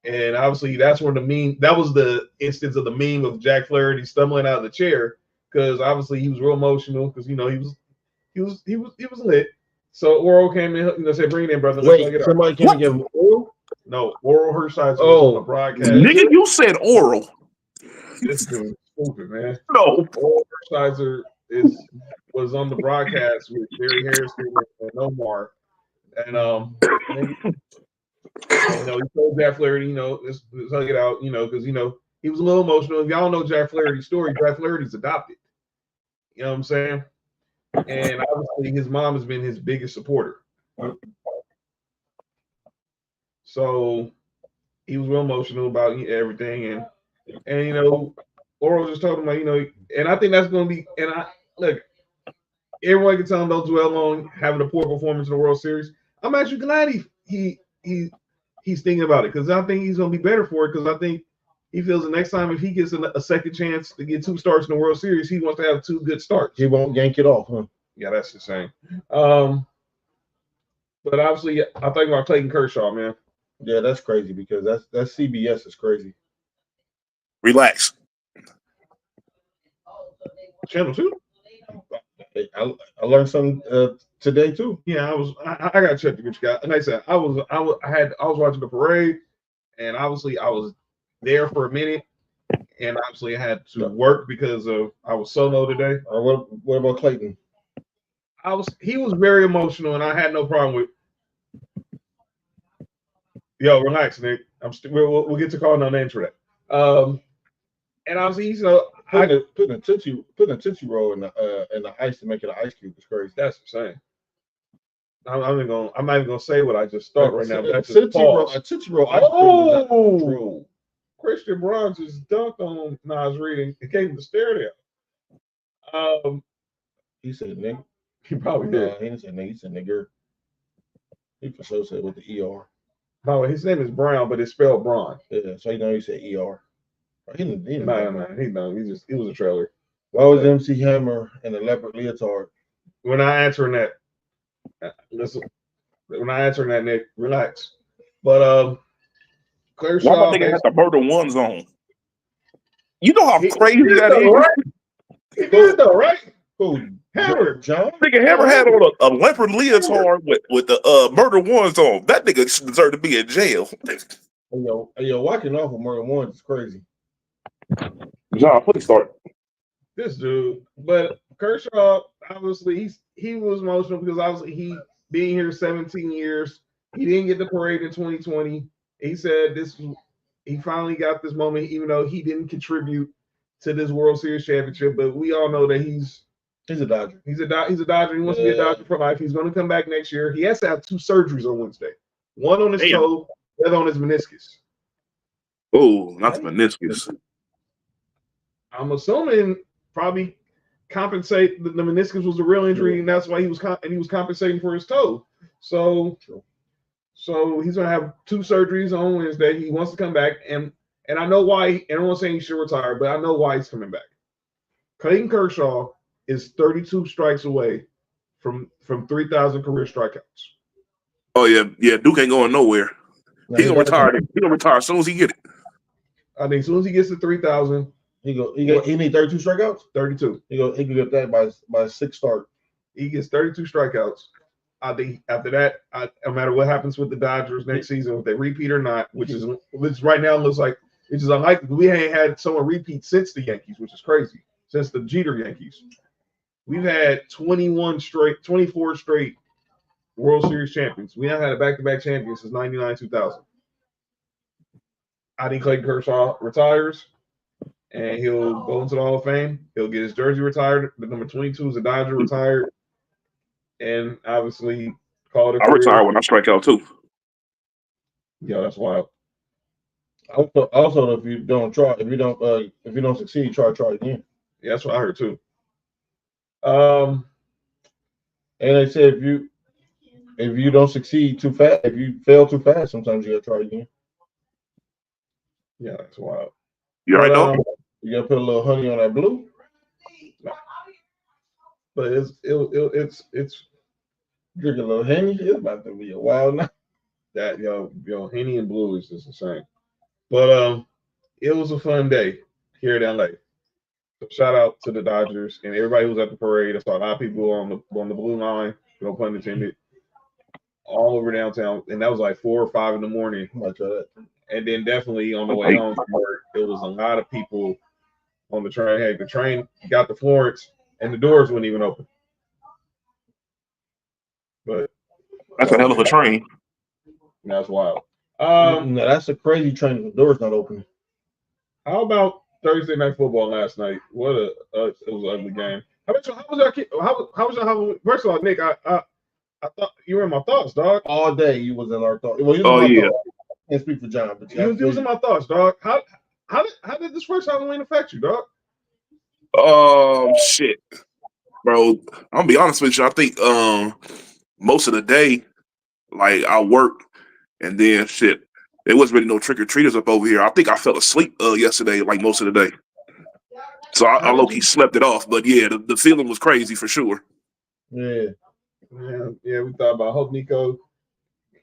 And obviously that's where that was the instance of the meme of Jack Flaherty stumbling out of the chair, because obviously he was real emotional because he was lit. So Oral came in, said, "Bring it in, brother." Wait, somebody came to give him Oral? No, Oral Hershiser was on the broadcast. Nigga, you said oral. This dude stupid, man. No. Oral Hershiser was on the broadcast with Jerry Harrison and Omar, and he told Jack Flaherty, let's hug it out, because he was a little emotional. If y'all know Jack Flaherty's story, Jack Flaherty's adopted. You know what I'm saying? And obviously his mom has been his biggest supporter. So he was real emotional about everything, and Oral just talking about, and I think that's going to be, look, everyone can tell him don't dwell on having a poor performance in the World Series. I'm actually glad he's thinking about it, because I think he's going to be better for it, because I think he feels the next time if he gets a second chance to get 2 starts in the World Series, he wants to have 2 good starts. He won't yank it off, huh? Yeah, that's the same. But obviously, I think about Clayton Kershaw, man. Yeah, that's crazy, because that's CBS is crazy. Relax. Channel 2? I learned something today too. Yeah, I got to check the what you got. Like I said, I was watching the parade, and obviously I was there for a minute, and obviously I had to work because I was solo today. What about Clayton? He was very emotional, and I had no problem with. Yo, relax, Nick. We'll get to calling no names for that. And obviously he's putting a tootsie roll in the ice to make it an ice cube is crazy. That's insane. I'm not even gonna say what I just thought right now. But that's a tootsie roll ice cream. Christian Braun just dunked on Nas Reed and gave him the stare down. He said Nick. He probably did. He didn't say Nick. He said nigger. He for sure said with the ER. By the way, his name is Brown, but it's spelled Braun. Yeah, so he said ER. He didn't. No. He was a trailer. Why was MC Hammer in a leopard leotard? We're not answering that. Listen, we're not answering that, Nick. Relax. But Kershaw, why my nigga had the murder ones on? You know how crazy that is. Right? He did though, right? Who? Hammer. John? Nigga Hammer had on a leopard leotard with the murder ones on. That nigga deserved to be in jail. Yo, walking off of murder ones is crazy. John, please start. This dude, but Kershaw, obviously, he was emotional because obviously he being here 17 years, he didn't get the parade in 2020. He said he finally got this moment, even though he didn't contribute to this World Series championship. But we all know that he's a Dodger. He's a Dodger. He wants to be a Dodger for life. He's going to come back next year. He has to have 2 surgeries on Wednesday. One on his toe, the other on his meniscus. Oh, not the meniscus. I'm assuming probably compensate. The meniscus was a real injury, and that's why he was compensating for his toe. So he's gonna have 2 surgeries on Wednesday. He wants to come back, and I know why. And I'm not saying he should retire, but I know why he's coming back. Clayton Kershaw is 32 strikes away from 3,000 career strikeouts. Oh yeah. Duke ain't going nowhere. He's gonna retire. He's gonna retire as soon as he get it. I think as soon as he gets to 3,000. He need 32 strikeouts. 32. He can get that by 6 start. He gets 32 strikeouts. I think after that, no matter what happens with the Dodgers next season, if they repeat or not, which right now looks like it's unlikely. We ain't had someone repeat since the Yankees, which is crazy. Since the Jeter Yankees, We've had 24 straight World Series champions. We haven't had a back-to-back champion since 99-2000. I think Clayton Kershaw retires, and he'll go into the Hall of Fame. He'll get his jersey retired. The number 22 is a Dodger retired, and obviously call it a I career. retire when I strike out too. Yeah, that's wild. Also, if you don't succeed, try again. Yeah, that's what I heard too. And they say if you don't succeed too fast, if you fail too fast, sometimes you gotta try again. Yeah, that's wild. You all right, dog? You gotta put a little honey on that blue. No. But it's Drink a little Henny. It's about to be a wild night. that yo Henny and Blue is just insane. But it was a fun day here in LA. So shout out to the Dodgers and everybody who was at the parade. I saw a lot of people on the blue line, no pun intended, all over downtown, and that was like 4 or 5 in the morning. And then definitely on the way home from work, it was a lot of people on the train. Hey, the train got to Florence and the doors wouldn't even open. But That's a hell of a train. That's wild. No, that's a crazy train. The door's not opening. How about Thursday night football last night? What it was an ugly game. How was your Halloween? First of all, Nick, I thought you were in my thoughts, dog. All day you was in our thoughts. Well, Oh yeah. Thoughts. I can't speak for John, but You was in my thoughts, dog. How did this first Halloween affect you, dog? Shit, bro. I'm gonna be honest with you. I think most of the day, like I worked, and then shit, there wasn't really no trick or treaters up over here. I think I fell asleep yesterday, like most of the day. So I low key slept it off. But yeah, the feeling was crazy for sure. Yeah. We thought about hope Nico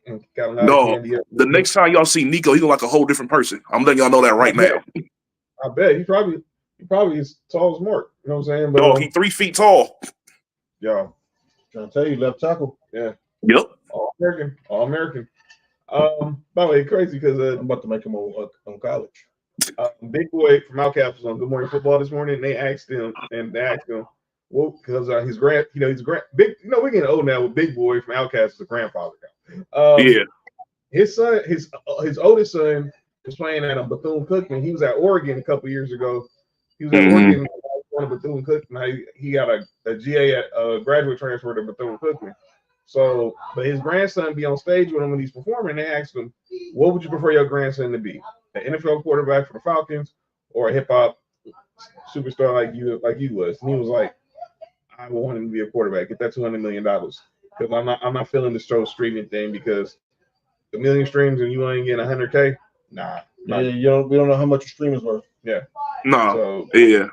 and got a lot No, of candy. the next time y'all see Nico, he look like a whole different person. I'm letting y'all know that right now. I bet he probably is tall as Mark. You know what I'm saying? But No, he 3 feet tall. Yeah. Trying to tell you, left tackle. Yeah. Yep. All American. By the way, crazy because I'm about to make him on college. Big Boy from Outcast was on Good Morning Football this morning. And they asked him, well, because he's big. You know, we're getting old now with Big Boy from Outcast as a grandfather now. Yeah. His son, his oldest son, was playing at Bethune-Cookman. He was at Oregon a couple years ago. He was at Oregon, one of Bethune-Cookman. He got a GA at graduate transfer to Bethune-Cookman. So, but his grandson be on stage with him when he's performing. They asked him, "What would you prefer your grandson to be? An NFL quarterback for the Falcons or a hip hop superstar like you was?" And he was like, "I want him to be a quarterback. Get that $200 million because I'm not feeling the show streaming thing because the million streams and you ain't getting $100K. Nah. We don't know how much a stream is worth. Yeah. No. So, yeah.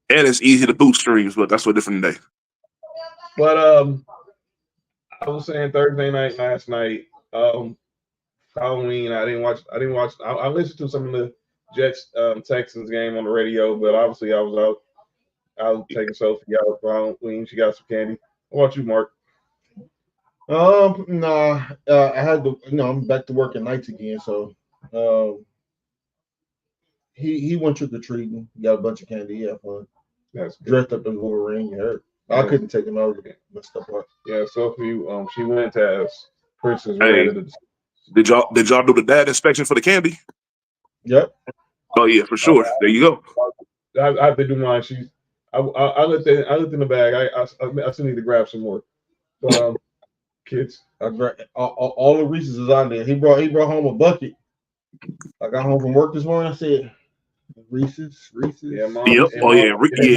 And it's easy to boost streams, but that's for a different day. But I was saying Thursday night last night, Halloween. I didn't watch. I listened to some of the Jets Texans game on the radio, but obviously I was out. I was taking Sophie out for Halloween. She got some candy. What about you, Mark? Nah. I had to. I'm back to working nights again, so he went trick or treating. Got a bunch of candy. Yeah, fun. That's good. Dressed up as Wolverine. You heard. I couldn't take him out. Messed up. Yeah, Sophie. She went as Princess. Hey, did y'all do the dad inspection for the candy? Yep. Oh yeah, for sure. There you go. I have to do mine. I looked in the bag. I still need to grab some more. But kids, I grabbed all the Reese's is out there. He brought home a bucket. I got home from work this morning. I said, Reese's. Yeah, Mom. Yep. Oh yeah,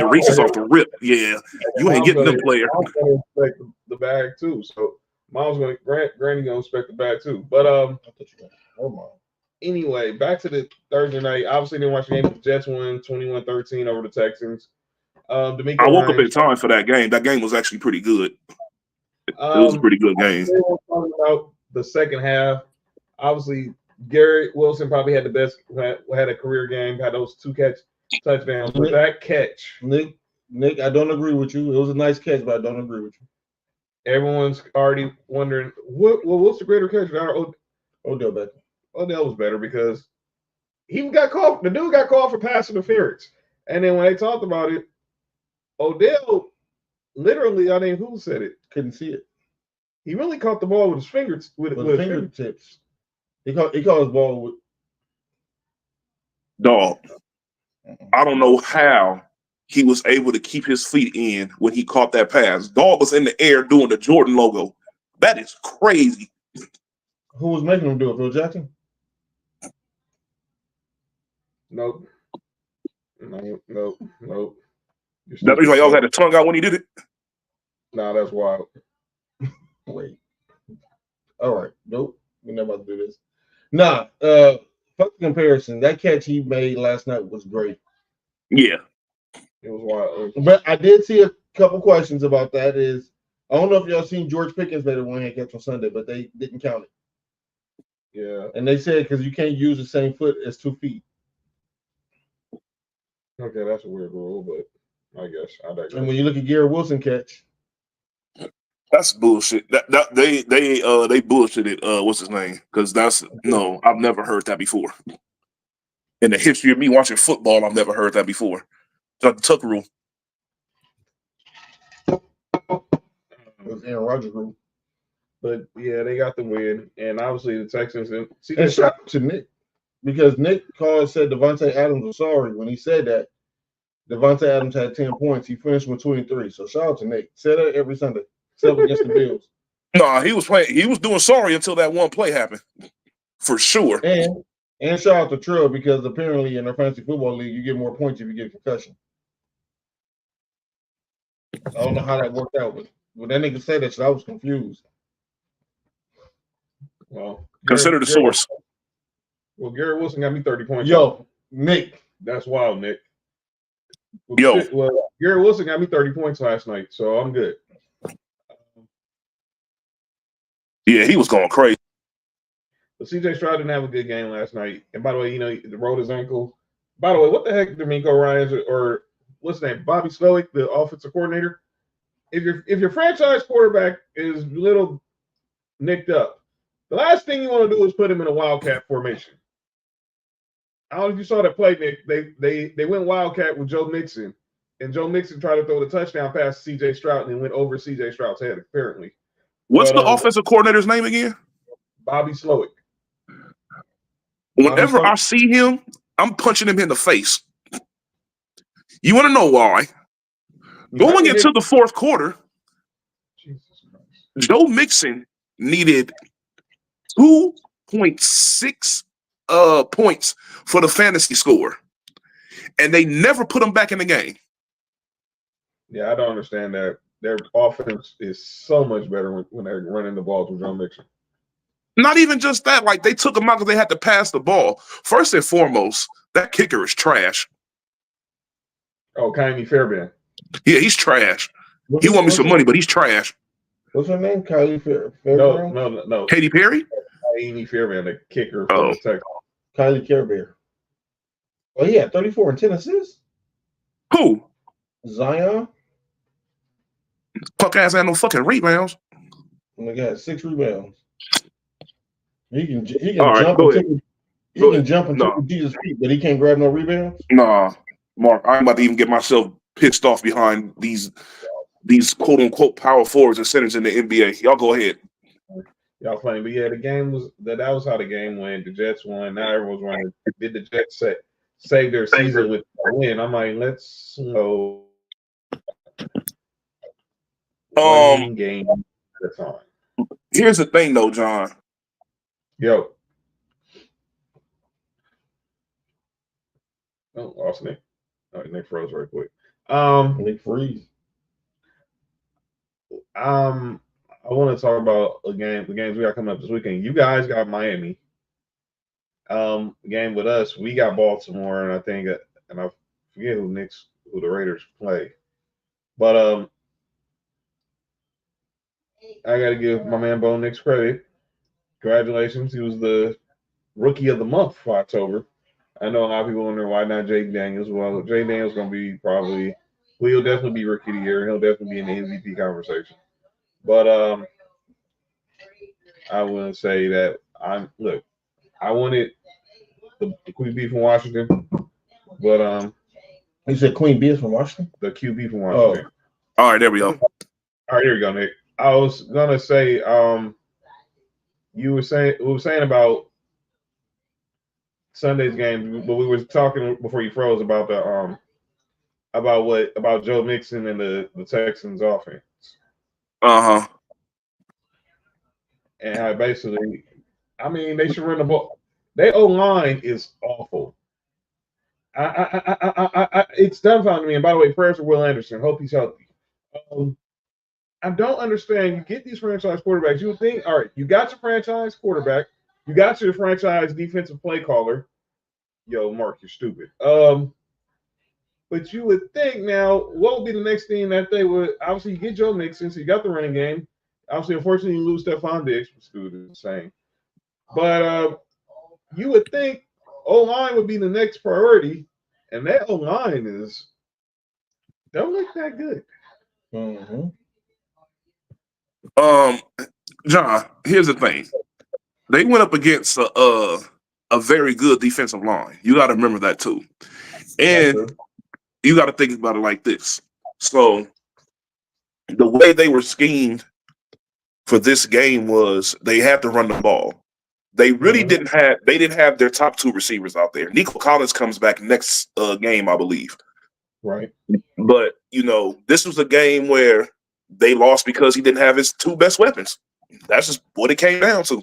Reese's off the rip. Yeah, you ain't getting them player. Mom's gonna inspect the bag too. So Mom's Granny gonna inspect the bag too. But anyway, back to the Thursday night. Obviously, didn't watch the game. The Jets won 21-13 over the Texans. I woke up in time for that game. That game was actually pretty good. It was a pretty good game. Talking about the second half, obviously Garrett Wilson probably had the best, had a career game, had those 2 touchdowns. But that catch, Nick, I don't agree with you. It was a nice catch, but I don't agree with you. Everyone's already wondering what's the greater catch? Odell Beckham. Odell was better because he got called. The dude got called for pass interference, and then when they talked about it, Odell Literally, I mean, who said it? Couldn't see it. He really caught the ball with his fingers, with With his fingertips. He caught his ball with. Dog. I don't know how he was able to keep his feet in when he caught that pass. Dog was in the air doing the Jordan logo. That is crazy. Who was making him do it? Phil Jackson? Nope. Nope. That reason why y'all had a tongue out when he did it. Nah, that's wild. Wait. All right. Nope. We're not about to do this. Nah. Fuck the comparison. That catch he made last night was great. Yeah. It was wild. But I did see a couple questions about that. I don't know if y'all seen George Pickens made a one-hand catch on Sunday, but they didn't count it. Yeah. And they said because you can't use the same foot as 2 feet. Okay, that's a weird rule, but I guess I digress. And when you look at Garrett Wilson catch, that's bullshit. They bullshitted. What's his name? Because I've never heard that before. In the history of me watching football, I've never heard that before. It's like the Tuck rule. it was Aaron Rodgers' rule. But yeah, they got the win, and obviously the Texans. And shout out to Nick, because Nick said Devontae Adams was sorry when he said that. Devontae Adams had 10 points. He finished with 23. So shout out to Nick. Say that every Sunday, except against the Bills. No, he was playing. He was doing sorry until that one play happened, for sure. And shout out to Trill, because apparently in the fantasy football league you get more points if you get a concussion. I don't know how that worked out, but when that nigga said that shit, I was confused. Well, consider the source. Well, Garrett Wilson got me 30 points. Yo, Nick. That's wild, Nick. Well, Garrett Wilson got me 30 points last night, so I'm good. Yeah, he was going crazy. But CJ Stroud didn't have a good game last night. And by the way, he rolled his ankle. By the way, what the heck, D'Amico Ryans or what's his name, Bobby Slowick, the offensive coordinator? If your franchise quarterback is a little nicked up, the last thing you want to do is put him in a wildcat formation. I don't know if you saw that play, Nick. They went wildcat with Joe Mixon, and Joe Mixon tried to throw the touchdown pass to CJ Stroud and then went over CJ Stroud's head, apparently. What's the offensive coordinator's name again? Bobby Slowick. Whenever I see him, I'm punching him in the face. You want to know why? Going into the fourth quarter, Joe Mixon needed 2.6 points for the fantasy score, and they never put him back in the game. Yeah, I don't understand that. Their offense is so much better when they're running the ball through Joe Mixon. Not even just that. Like, they took him out because they had to pass the ball. First and foremost, that kicker is trash. Oh, Kylie Fairbairn. Yeah, he's trash. He want me some money, but he's trash. What's her name? Kylie Fairbairn? No. Katy Perry? Kylie Fairbairn, the kicker for the Texans. Kylie Fairbairn. Oh, yeah, 34 and 10 assists. Who? Zion. Punk ass had no fucking rebounds. Oh my God, 6 rebounds. He can jump into Jesus' feet, but he can't grab no rebounds. Nah, Mark, I'm about to even get myself pissed off behind these quote unquote power forwards and centers in the NBA. Y'all go ahead. Y'all funny, but yeah, the game was that was how the game went. The Jets won. Now everyone's running. Did the Jets save their season with a win? I'm like, let's go. Game at a time. Here's the thing, though, John. Yo. Oh, lost Nick. All right, Nick froze right quick. Nick freeze. I want to talk about the games we got coming up this weekend. You guys got Miami. Game with us, we got Baltimore, and I think, and I forget who the Raiders play, but I got to give my man Bo Nix credit. Congratulations, he was the rookie of the month for October. I know a lot of people wonder why not Jay Daniels. Well, Jay Daniels going to be he'll definitely be rookie of the year. He'll definitely be in the MVP conversation. But I want to say that I wanted the Queen Bee from Washington, but you said Queen Bee is from Washington? The QB from Washington. All right, there we go. All right, here we go, Nick. I was gonna say, we were saying about Sunday's game, but we were talking before you froze about the about Joe Mixon and the Texans offense. Uh-huh. And how basically, I mean, they should run the ball. Their O-line is awful. It's dumbfounding me. And by the way, prayers for Will Anderson. Hope he's healthy. I don't understand. You get these franchise quarterbacks. You would think, all right, you got your franchise quarterback. You got your franchise defensive play caller. Yo, Mark, you're stupid. But you would think now, what would be the next thing that they would? Obviously, you get Joe Mixon, so you got the running game. Obviously, unfortunately, you lose Stephon Diggs, which is insane. But you would think O-line would be the next priority, and that O-line don't look that good. Mm-hmm. John, here's the thing. They went up against a very good defensive line. You got to remember that too. And you got to think about it like this. So the way they were schemed for this game was they had to run the ball. They really didn't have their top two receivers out there. Nico Collins comes back next game, I believe. Right. But, this was a game where they lost because he didn't have his two best weapons. That's just what it came down to.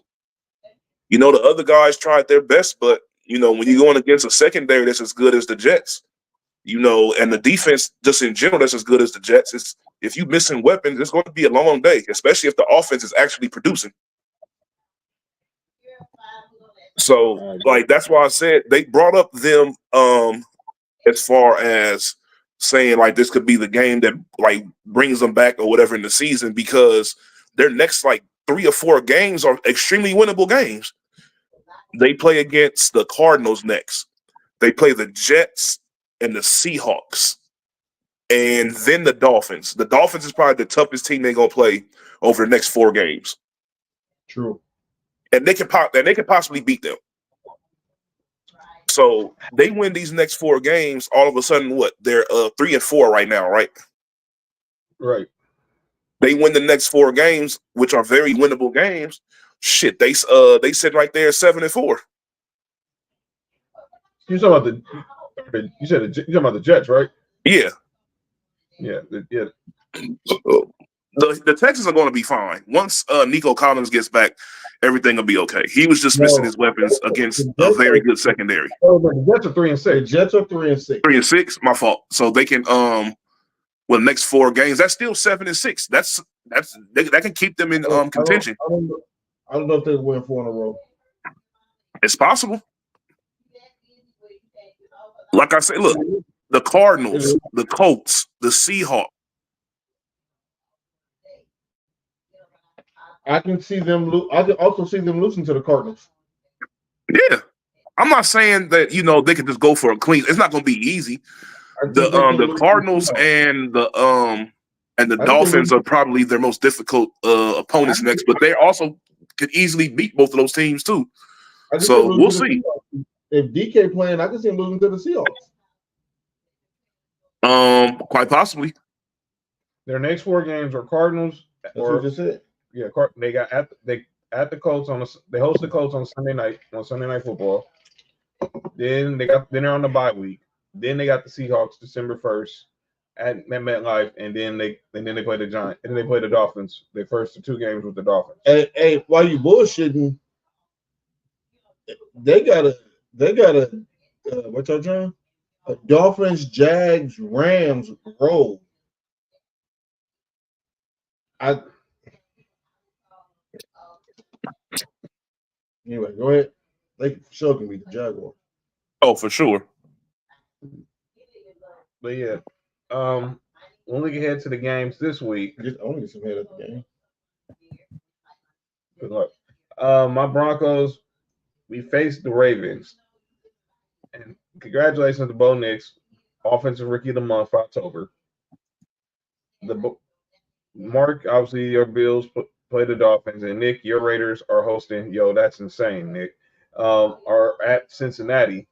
The other guys tried their best, but, when you're going against a secondary that's as good as the Jets, and the defense just in general that's as good as the Jets, if you're missing weapons, it's going to be a long day, especially if the offense is actually producing. So, that's why I said they brought up them as far as saying, this could be the game that, brings them back or whatever in the season, because their next, 3 or 4 games are extremely winnable games. They play against the Cardinals next. They play the Jets and the Seahawks, and then the Dolphins. The Dolphins is probably the toughest team they're going to play over the next 4 games. True. And they can possibly beat them. So they win these next 4 games. All of a sudden, they're 3-4 right now, right? Right. They win the next 4 games, which are very winnable games. Shit, they sit right there 7-4. You talking about the Jets, right? Yeah. Yeah. The Texans are going to be fine once Nico Collins gets back. Everything will be okay. He was just missing his weapons against a very good secondary. Oh, but the Jets are 3-6. The Jets are 3-6. 3-6. My fault. So they can the next 4 games. That's still 7-6. That can keep them in contention. I don't know if they win 4 in a row. It's possible. Like I said, look, the Cardinals, the Colts, the Seahawks. I can see them. I can also see them losing to the Cardinals. Yeah, I'm not saying that they can just go for a clean. It's not going to be easy. The Cardinals and the Dolphins are probably their most difficult opponents next, but they also could easily beat both of those teams too. So we'll see. If DK playing, I can see him losing to the Seahawks. Quite possibly. Their next 4 games are Cardinals. That's what you just said. Yeah, they got at the Colts they host the Colts on Sunday Night Football. Then they're on the bye week. Then they got the Seahawks December 1st at MetLife, and then they play the Giants, and then they play the Dolphins. Their first 2 games with the Dolphins. Hey, while you bullshitting, they got a what's that, John? A Dolphins, Jags, Rams roll. Anyway, go ahead. They sure can beat the Jaguars. Oh, for sure. But yeah, when we get head to the games this week, I want to get some head at the game. Good luck. My Broncos, we faced the Ravens, and congratulations to Bo Nix, Offensive Rookie of the Month for October. Mark, obviously, your Bills play the Dolphins, and Nick, your Raiders are hosting. Yo, that's insane, Nick. Are at Cincinnati.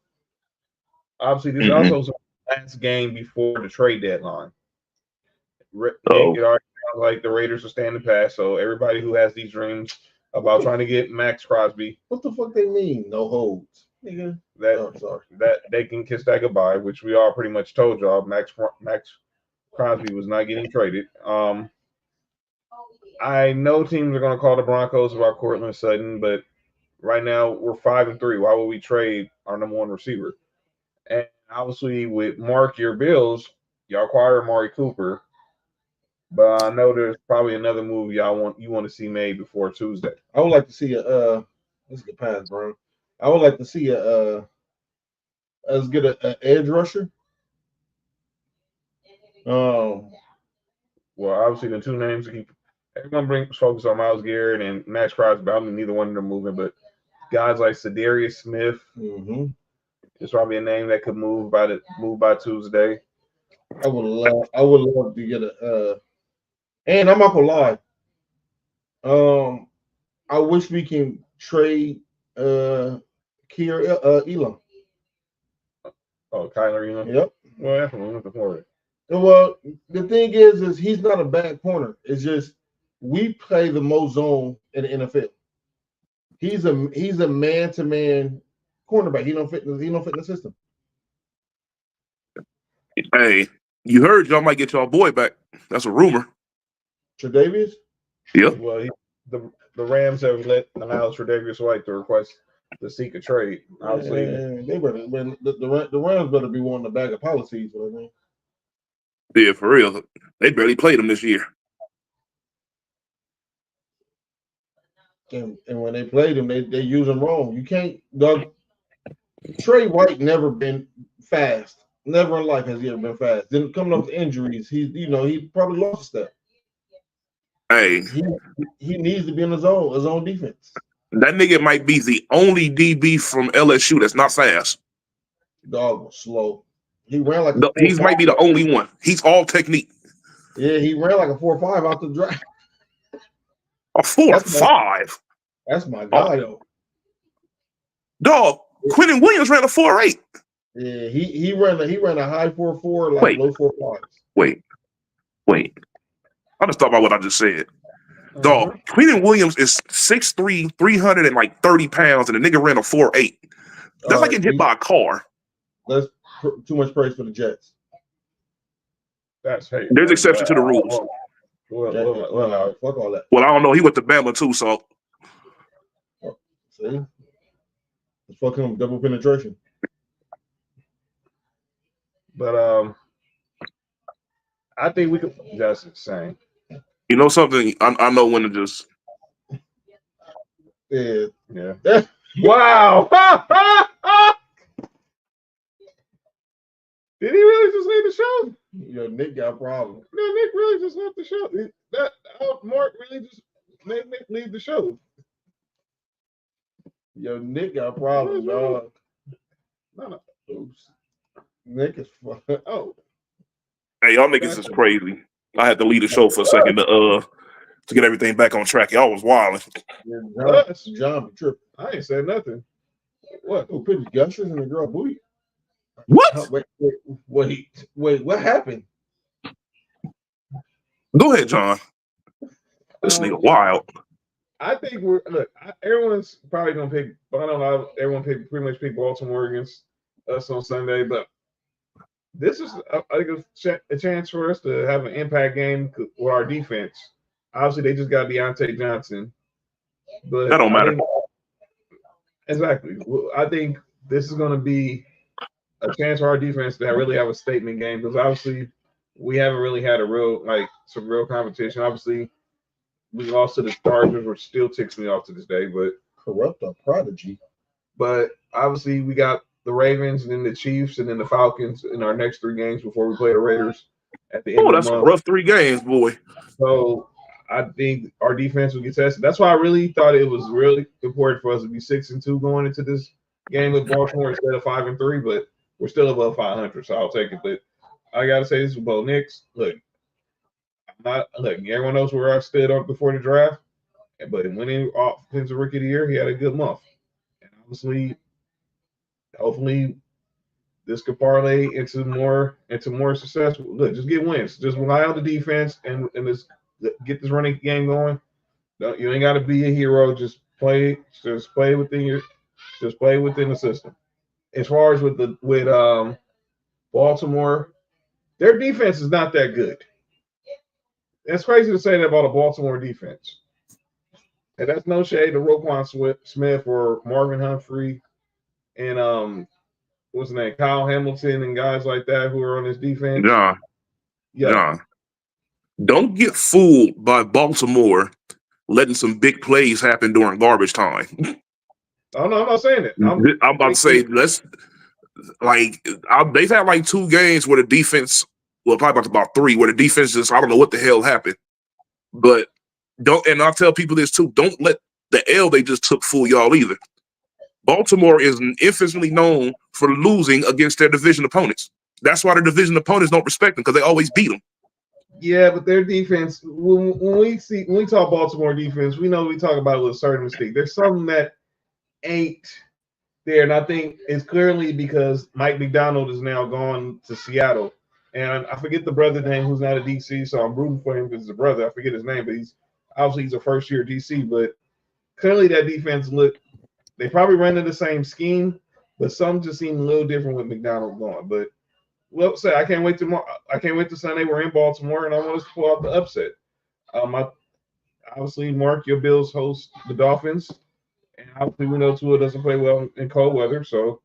Obviously, this is also the last game before the trade deadline. It already sounds like the Raiders are standing past. So everybody who has these dreams about trying to get Max Crosby, What the fuck they mean? No holds, nigga. that they can kiss that goodbye, which we all pretty much told y'all. Max Crosby was not getting traded. I know teams are going to call the Broncos about Cortland Sutton, but right now we're 5-3. Why would we trade our number one receiver? And obviously, with Mark your Bills, y'all acquire Amari Cooper, but I know there's probably another move you want to see made before Tuesday. I would like to see let's get past, bro. I would like to see us get an edge rusher. Well, obviously the two names to keep everyone brings focus on Myles Garrett and Max Crosby. I don't neither one of them moving, but guys like Sedarius Smith is probably a name that could move by Tuesday. I would love to get and I'm not gonna lie. I wish we can trade Kier Elam. Oh, Kyler Elam. Yep. Well, that's what we're looking for. Well, the thing is he's not a bad corner. It's just we play the most zone in the NFL. He's a man-to-man cornerback. He don't fit in the system. Hey, you heard y'all might get y'all boy back. That's a rumor. Tre'Davious? Yep. Well, the Rams have announced Tre'Davious White to request to seek a trade. Obviously, they better. The Rams better be wanting a bag of policies. I mean. Yeah, for real. They barely played him this year. And when they played him, they use him wrong. You can't. Trey White never been fast. Never in life has he ever been fast. Then coming up to injuries, he probably lost a step. Hey, he needs to be in his own defense. That nigga might be the only DB from LSU that's not fast. Dog was slow. He ran like he might be the only one. He's all technique. Yeah, he ran like a 4.5 out the draft. A 4.5. That's my guy though. Dog, Quentin Williams ran a 4.8. Yeah, he ran a high 4.4, like low 4.5s. Wait. I just thought about what I just said. Dog, Quentin Williams is 6'3", 330 pounds, and the nigga ran a 4.8. That's like getting hit by a car. That's too much praise for the Jets. That's hate. There's exception to the rules. Well, fuck all that. Well, I don't know. He went to Bama too, so. See? It's fucking double penetration. But I think we could. That's insane. You know something? I know when to just. Yeah. Wow. Did he really just leave the show? Yo, Nick got a problem. No, Nick really just left the show. Mark really just made Nick leave the show. Yo, Nick got a problem, dog. No. Oops. Nick is fucking. Oh. Hey, y'all niggas is crazy. I had to leave the show for a second to get everything back on track. Y'all was wilding. Yeah, John be tripping. I ain't said nothing. What? Who put his gushers in the girl booty? What? Wait. What happened? Go ahead, John. This nigga wild. I think everyone's probably gonna pick. I don't know. Everyone pretty much pick Baltimore against us on Sunday, but this is a chance for us to have an impact game with our defense. Obviously, they just got Deontay Johnson, but that don't matter. Exactly. I think this is going to be a chance for our defense to really have a statement game because obviously we haven't really had some real competition. Obviously, we lost to the Chargers, which still ticks me off to this day. But corrupt a prodigy. But obviously, we got the Ravens and then the Chiefs and then the Falcons in our next 3 games before we play the Raiders at the end of the month. Oh, that's a rough 3 games, boy. So I think our defense will get tested. That's why I really thought it was really important for us to be 6-2 going into this game with Baltimore instead of 5-3. But we're still above 500, so I'll take it. But I gotta say this about Knicks. Look, everyone knows where I stood on before the draft, but winning offensive rookie of the year, he had a good month. And obviously, hopefully, this could parlay into more successful. Look, just get wins. Just rely on the defense and just get this running game going. You ain't got to be a hero. Just play within the system. As far as with Baltimore, their defense is not that good. It's crazy to say that about a Baltimore defense. And that's no shade to Roquan Smith or Marvin Humphrey and what's his name, Kyle Hamilton and guys like that who are on this defense. John, don't get fooled by Baltimore letting some big plays happen during garbage time. Oh no, I'm not saying it. I'm about to say they've had like 2 games where the defense, well, probably about 3, where the defense just, I don't know what the hell happened. But and I'll tell people this too, don't let the L they just took fool y'all either. Baltimore is infamously known for losing against their division opponents. That's why their division opponents don't respect them, because they always beat them. Yeah, but their defense, when we talk Baltimore defense, we know we talk about it with a certain mistake. There's something that ain't there, and I think it's clearly because Mike McDonald is now gone to Seattle, and I forget the brother's name who's not a DC, so I'm rooting for him because he's a brother. I forget his name, but he's a first-year DC, but clearly that defense they probably ran in the same scheme, but some just seem a little different with McDonald gone. But well, say I can't wait to Sunday. We're in Baltimore, and I want us to pull out the upset. Obviously, Mark, your Bills host the Dolphins, and obviously we know Tua doesn't play well in cold weather. So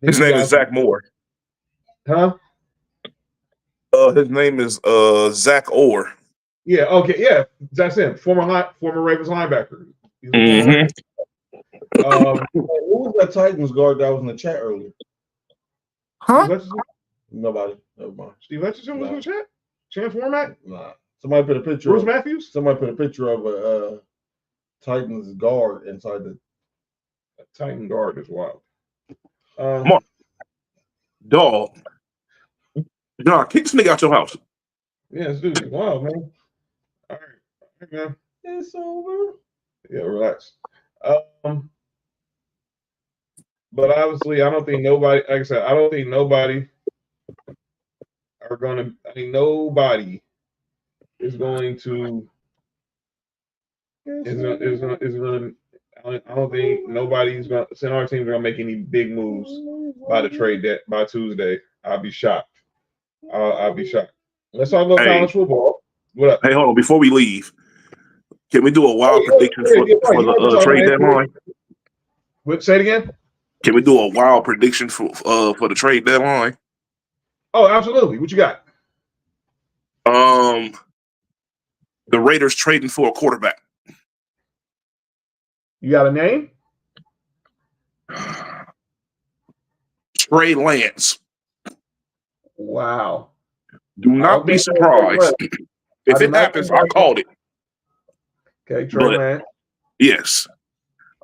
his name is Zach Moore. Huh? His name is Zach Orr. Yeah. Okay. Yeah. That's him. Former Ravens linebacker. Who was that Titans guard that was in the chat earlier? Huh? Nobody. Never mind. Steve Hutchinson was in the chat? Chance format? Nah. Somebody put a picture. Bruce Matthews? Somebody put a picture of a Titans guard inside the Titan guard is wild. Dog. Nah, kick this nigga out your house. Yeah, this dude is wild, man. All right, man. It's over. Yeah, relax. But obviously, I don't think nobody. Like I said, I don't think nobody are going to. I think nobody is going to. Is going. I don't think nobody's going. Send our team's going to make any big moves by Tuesday. I'll be shocked. I'll be shocked. Let's talk about college football. What up? Hey, hold on. Before we leave, can we do a wild prediction for the trade deadline? Say it again. Can we do a wild prediction for the trade deadline? Oh, absolutely. What you got? The Raiders trading for a quarterback. You got a name? Trey Lance. Wow. Do not be surprised. If it happens, I called it. Okay, Trey Lance. Yes.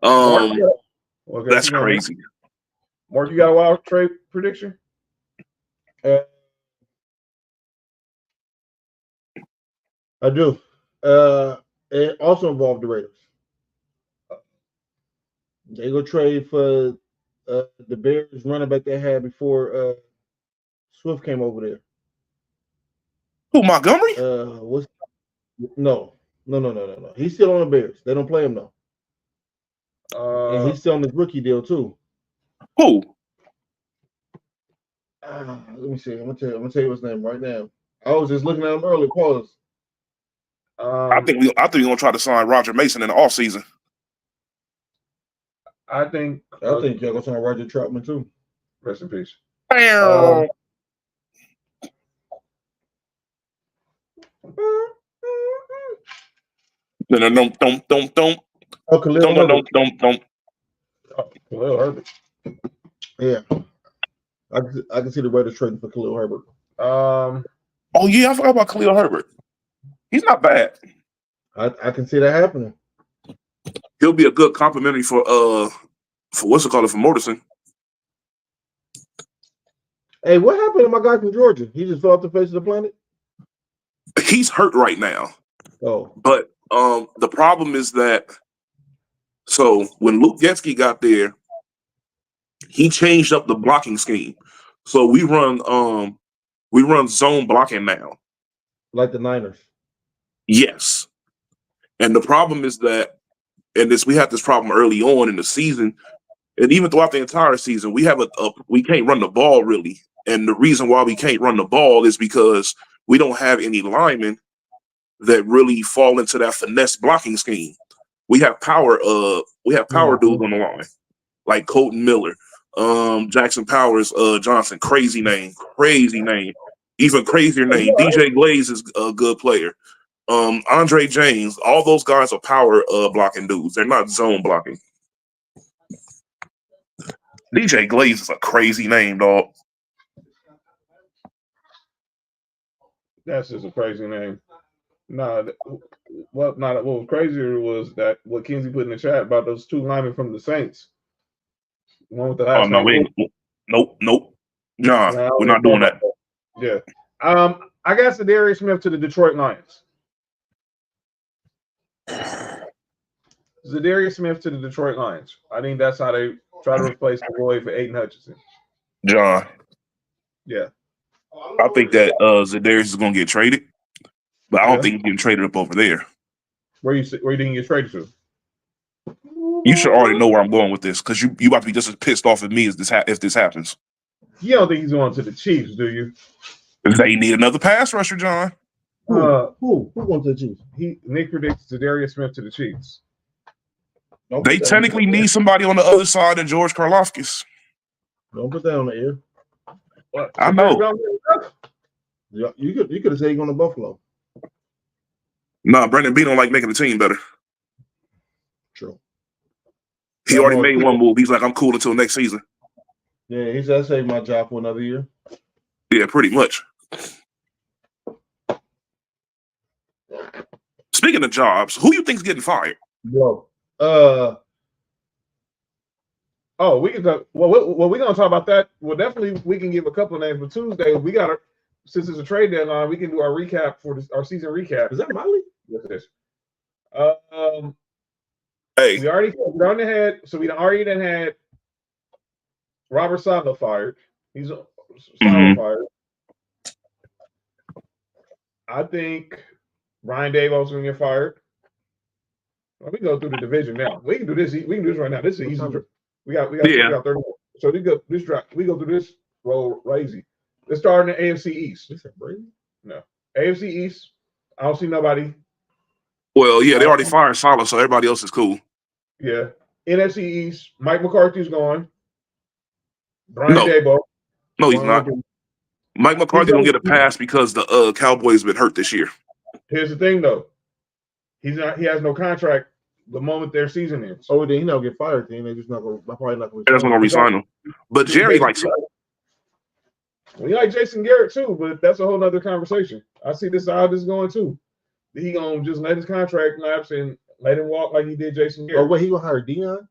That's crazy. Mark, you got a wild trade prediction? I do. It also involved the Raiders. They go trade for the Bears running back they had before Swift came over there. Who, Montgomery? No. He's still on the Bears. They don't play him though. And he's still on his rookie deal too. Who? Let me see. I'm gonna tell you his name right now. I was just looking at him earlier. Pause. I think we're gonna try to sign Roger Mason in the offseason. I think y'all gonna sign Roger Troutman too. Rest in peace. Don't. Oh, Khalil Herbert. Don't. Khalil Herbert. Yeah. I can see the Raiders trading for Khalil Herbert. Oh yeah, I forgot about Khalil Herbert. He's not bad. I can see that happening. He'll be a good complimentary for what's it called, for Morrison. Hey, what happened to my guy from Georgia? He just fell off the face of the planet? He's hurt right now. Oh. But the problem is that so when Luke Getsky got there, he changed up the blocking scheme. So we run zone blocking now. Like the Niners. Yes. And the problem is that, we had this problem early on in the season, and even throughout the entire season, we can't run the ball really. And the reason why we can't run the ball is because we don't have any linemen that really fall into that finesse blocking scheme. We have power dudes on the line, like Colton Miller, Jackson Powers, Johnson, crazy name. Even crazier name. DJ Glaze is a good player. Andre James, all those guys are power blocking dudes. They're not zone blocking. DJ Glaze is a crazy name, dog. That's just a crazy name. What was crazier was that what Kinsey put in the chat about those two linemen from the Saints. One with the last name. Nope. Nah, we're not doing that. Yeah. I got Zadarius Smith to the Detroit Lions. Zadarius Smith to the Detroit Lions. I think that's how they try to replace the void for Aiden Hutchinson. John. Yeah. I think that Zadarius is going to get traded, but I don't think he's getting traded up over there. Where you think he gets traded to? You should already know where I'm going with this, because you about to be just as pissed off at me as if this happens. You don't think he's going to the Chiefs, do you? They need another pass rusher, John. Who wants the Chiefs? Nick predicts Zadarius Smith to the Chiefs. They technically need somebody on the other side of George Karlaftis. Don't put that on the air. What? I know. Yeah, you could have said you're going to Buffalo. Nah, Brandon B don't like making the team better. True. He already made one move. He's like, I'm cool until next season. Yeah, he said, I saved my job for another year. Yeah, pretty much. Speaking of jobs, who you think's getting fired? Bro. We can talk. Well, we're gonna talk about that. Well, definitely we can give a couple of names. But Tuesday, we got since it's a trade deadline, we can do our recap for our season recap. Is that Miley? Yes, it is. Hey, we already had Robert Saleh fired. He's fired. I think Brian Daboll's gonna get fired. Well, we can go through the division now. We can do this. We can do this right now. This is easy. We got 30 more. So we go through this roll crazy. Let's start in the AFC East. Is that Brady? No. AFC East. I don't see nobody. Well, yeah, they already fired Saleh, so everybody else is cool. Yeah. NFC East. Mike McCarthy's gone. Brian Daboll. No, he's not. Mike McCarthy don't get a pass because the Cowboys been hurt this year. Here's the thing, though. He has no contract the moment their season ends. Oh, then he not get fired. Then they just not going. Probably not going. They're not going to resign him. But Jerry likes him. Well, he like Jason Garrett too, but that's a whole other conversation. I see how this is going too. He gonna just let his contract lapse and let him walk like he did Jason Garrett. Oh, wait, he gonna hire Dion?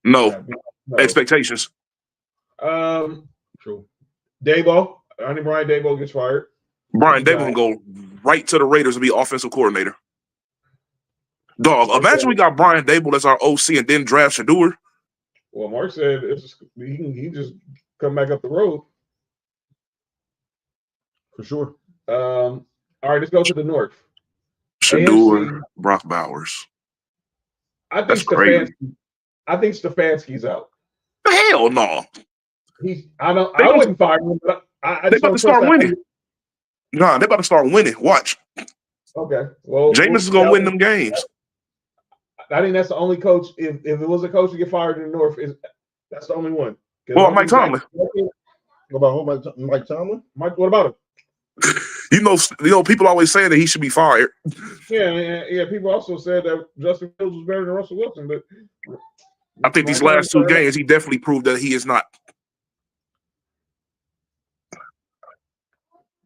No. Expectations. True. Daboll. I think Brian Daboll gets fired. Brian Daboll can go right to the Raiders and be offensive coordinator. Dog, imagine we got Brian Daboll as our OC and then draft Shador. Well, Mark said he can just come back up the road. For sure. All right, let's go to the North. Shador, Brock Bowers. I think Stefanski's out. Hell no. I wouldn't fire him, but they about to start winning. Nah, they about to start winning. Watch. Okay. Well, Jameis is gonna win them games. I think that's the only coach. If it was a coach to get fired in the North, that's the only one. Well, Mike Tomlin. What about Mike Tomlin? Mike, what about him? You know, people always say that he should be fired. Yeah. People also said that Justin Fields was better than Russell Wilson, but I think these last two games, he definitely proved that he is not.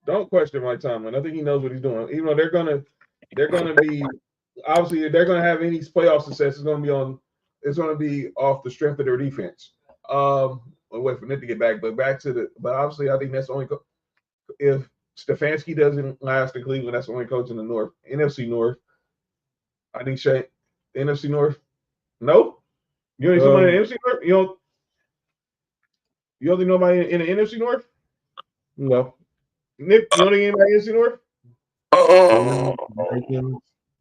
Don't question Mike Tomlin. I think he knows what he's doing. Even though they're gonna be obviously if they're gonna have any playoff success, it's gonna be off the strength of their defense. I'll wait for Nick to get back, but obviously I think that's the only if Stefanski doesn't last in Cleveland, that's the only coach in the North. NFC North. I think NFC North. No? You ain't somebody in the NFC North? You don't You don't think nobody in the NFC North? No. Nick, you don't think anybody in the NFC North?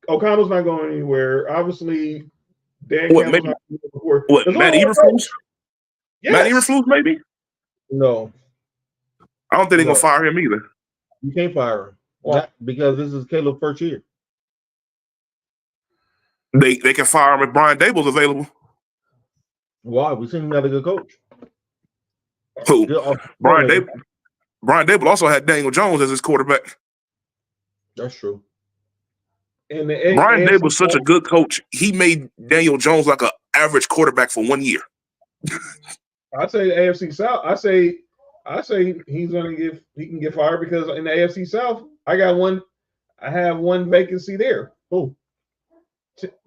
O'Connell's not going anywhere. Obviously, Dan What, Campbell's maybe? not going before. What, Matt Eberflus? Yes. Matt Eberflus, maybe? No. I don't think they're going to fire him either. You can't fire him. Not because this is Caleb's first year. They can fire him if Brian Dable's available. Why? We seen him not a good coach. Who? Brian Dable. Brian Dable also had Daniel Jones as his quarterback. That's true. And Brian Dable's such a good coach. He made Daniel Jones like an average quarterback for 1 year. I say the AFC South. I say he can get fired because in the AFC South, I have one vacancy there. Who?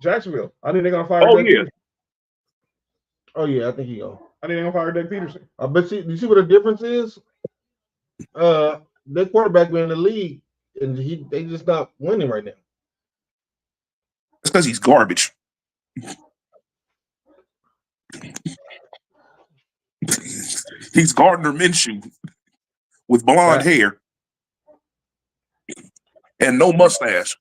Jacksonville. I think they're gonna fire. Oh, Doug yeah. Peterson. Oh yeah, I think he go. I think they're gonna fire Doug Peterson. But you see what the difference is? Their quarterback been in the league, and they just not winning right now. It's because he's garbage. He's Gardner Minshew with blonde hair and no mustache.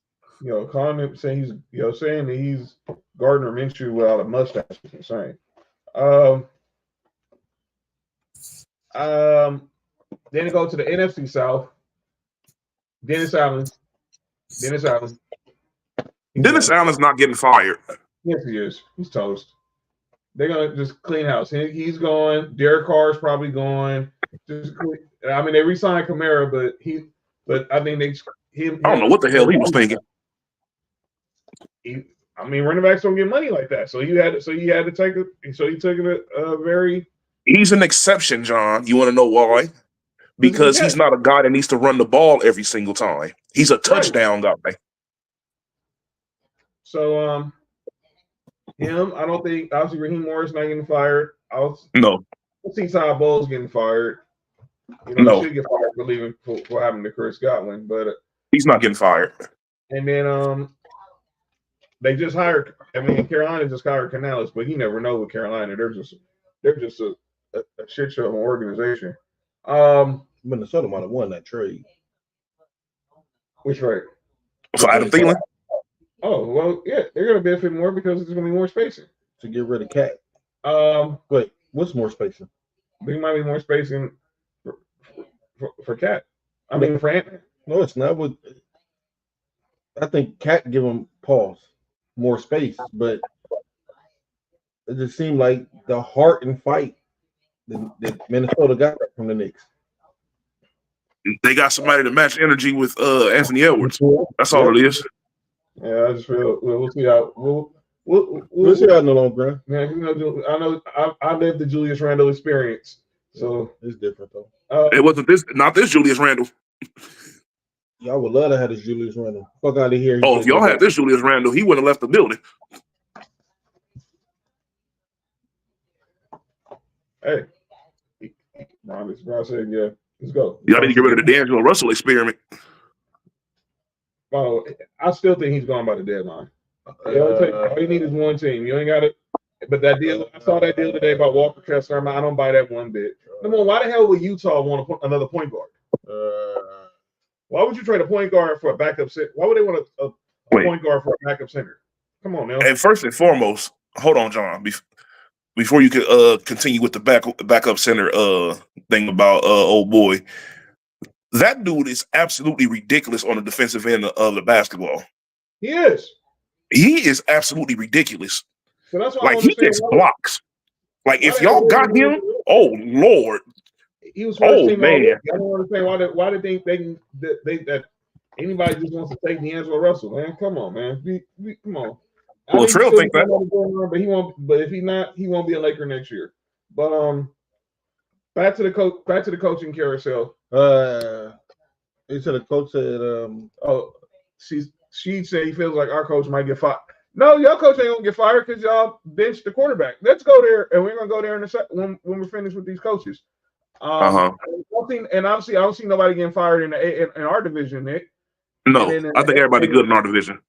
Colin saying saying that he's Gardner Minshew without a mustache is insane. Then it go to the NFC South. Dennis Allen. Dennis Allen's not getting fired. Yes, he is. He's toast. They're gonna just clean house. He's going. Derek Carr's probably going. They re-signed Kamara, but I think I don't know what the hell he was thinking. Running backs don't get money like that. So he took a very. He's an exception, John. You want to know why? Because he's not a guy that needs to run the ball every single time. He's a touchdown guy. So him, I don't think obviously Raheem Morris not getting fired. No. I see Todd Bowles getting fired. He should get fired for leaving for having to Chris Godwin, but he's not getting fired. And then they just hired. Carolina just hired Canales, but you never know with Carolina. They're just a shit show of an organization. Minnesota might have won that trade. Which trade? For Adam Thielen? Oh, well, yeah, they're going to benefit more because there's going to be more spacing. To get rid of Cat. Wait, what's more spacing? There might be more spacing for Cat. For Ant. No, it's not. I think Cat give him more space, but it just seemed like the heart and fight that Minnesota got from the Knicks. They got somebody to match energy with Anthony Edwards. That's all it is. Yeah, I just feel we'll see how we'll see how in the long run. Man, I know I lived the Julius Randle experience, so it's different though. It wasn't not this Julius Randle. Y'all would love to have this Julius Randle. Fuck out of here. Oh, if y'all had this Julius Randle, he wouldn't have left the building. Hey, I said, yeah, let's go. Y'all need to get rid of the D'Angelo Russell experiment. Oh, I still think he's gone by the deadline. All you need is one team. You ain't got it. But that deal, I saw that deal today about Walker Kessler. I don't buy that one bit. Number one, why the hell would Utah want another point guard? Why would you trade a point guard for a backup center? Why would they want a point guard for a backup center? Come on now. And first and foremost, hold on, John. Before you could continue with the backup center thing about old boy, that dude is absolutely ridiculous on the defensive end of the basketball. He is. He is absolutely ridiculous. So that's why he gets blocks. Like if y'all got him, oh Lord. He was first team. Man. I don't understand why they think that anybody just wants to take D'Angelo Russell, man. Come on, man. Come on. Well, Trill think that, but he won't. But if he not, he won't be a Laker next year. But back to the coaching carousel. He said the coach said, she said he feels like our coach might get fired. No, your coach ain't gonna get fired because y'all benched the quarterback. Let's go there, and we're gonna go there in a second when we're finished with these coaches. And obviously, I don't see nobody getting fired in our division, Nick. No, I think everybody's good in our division.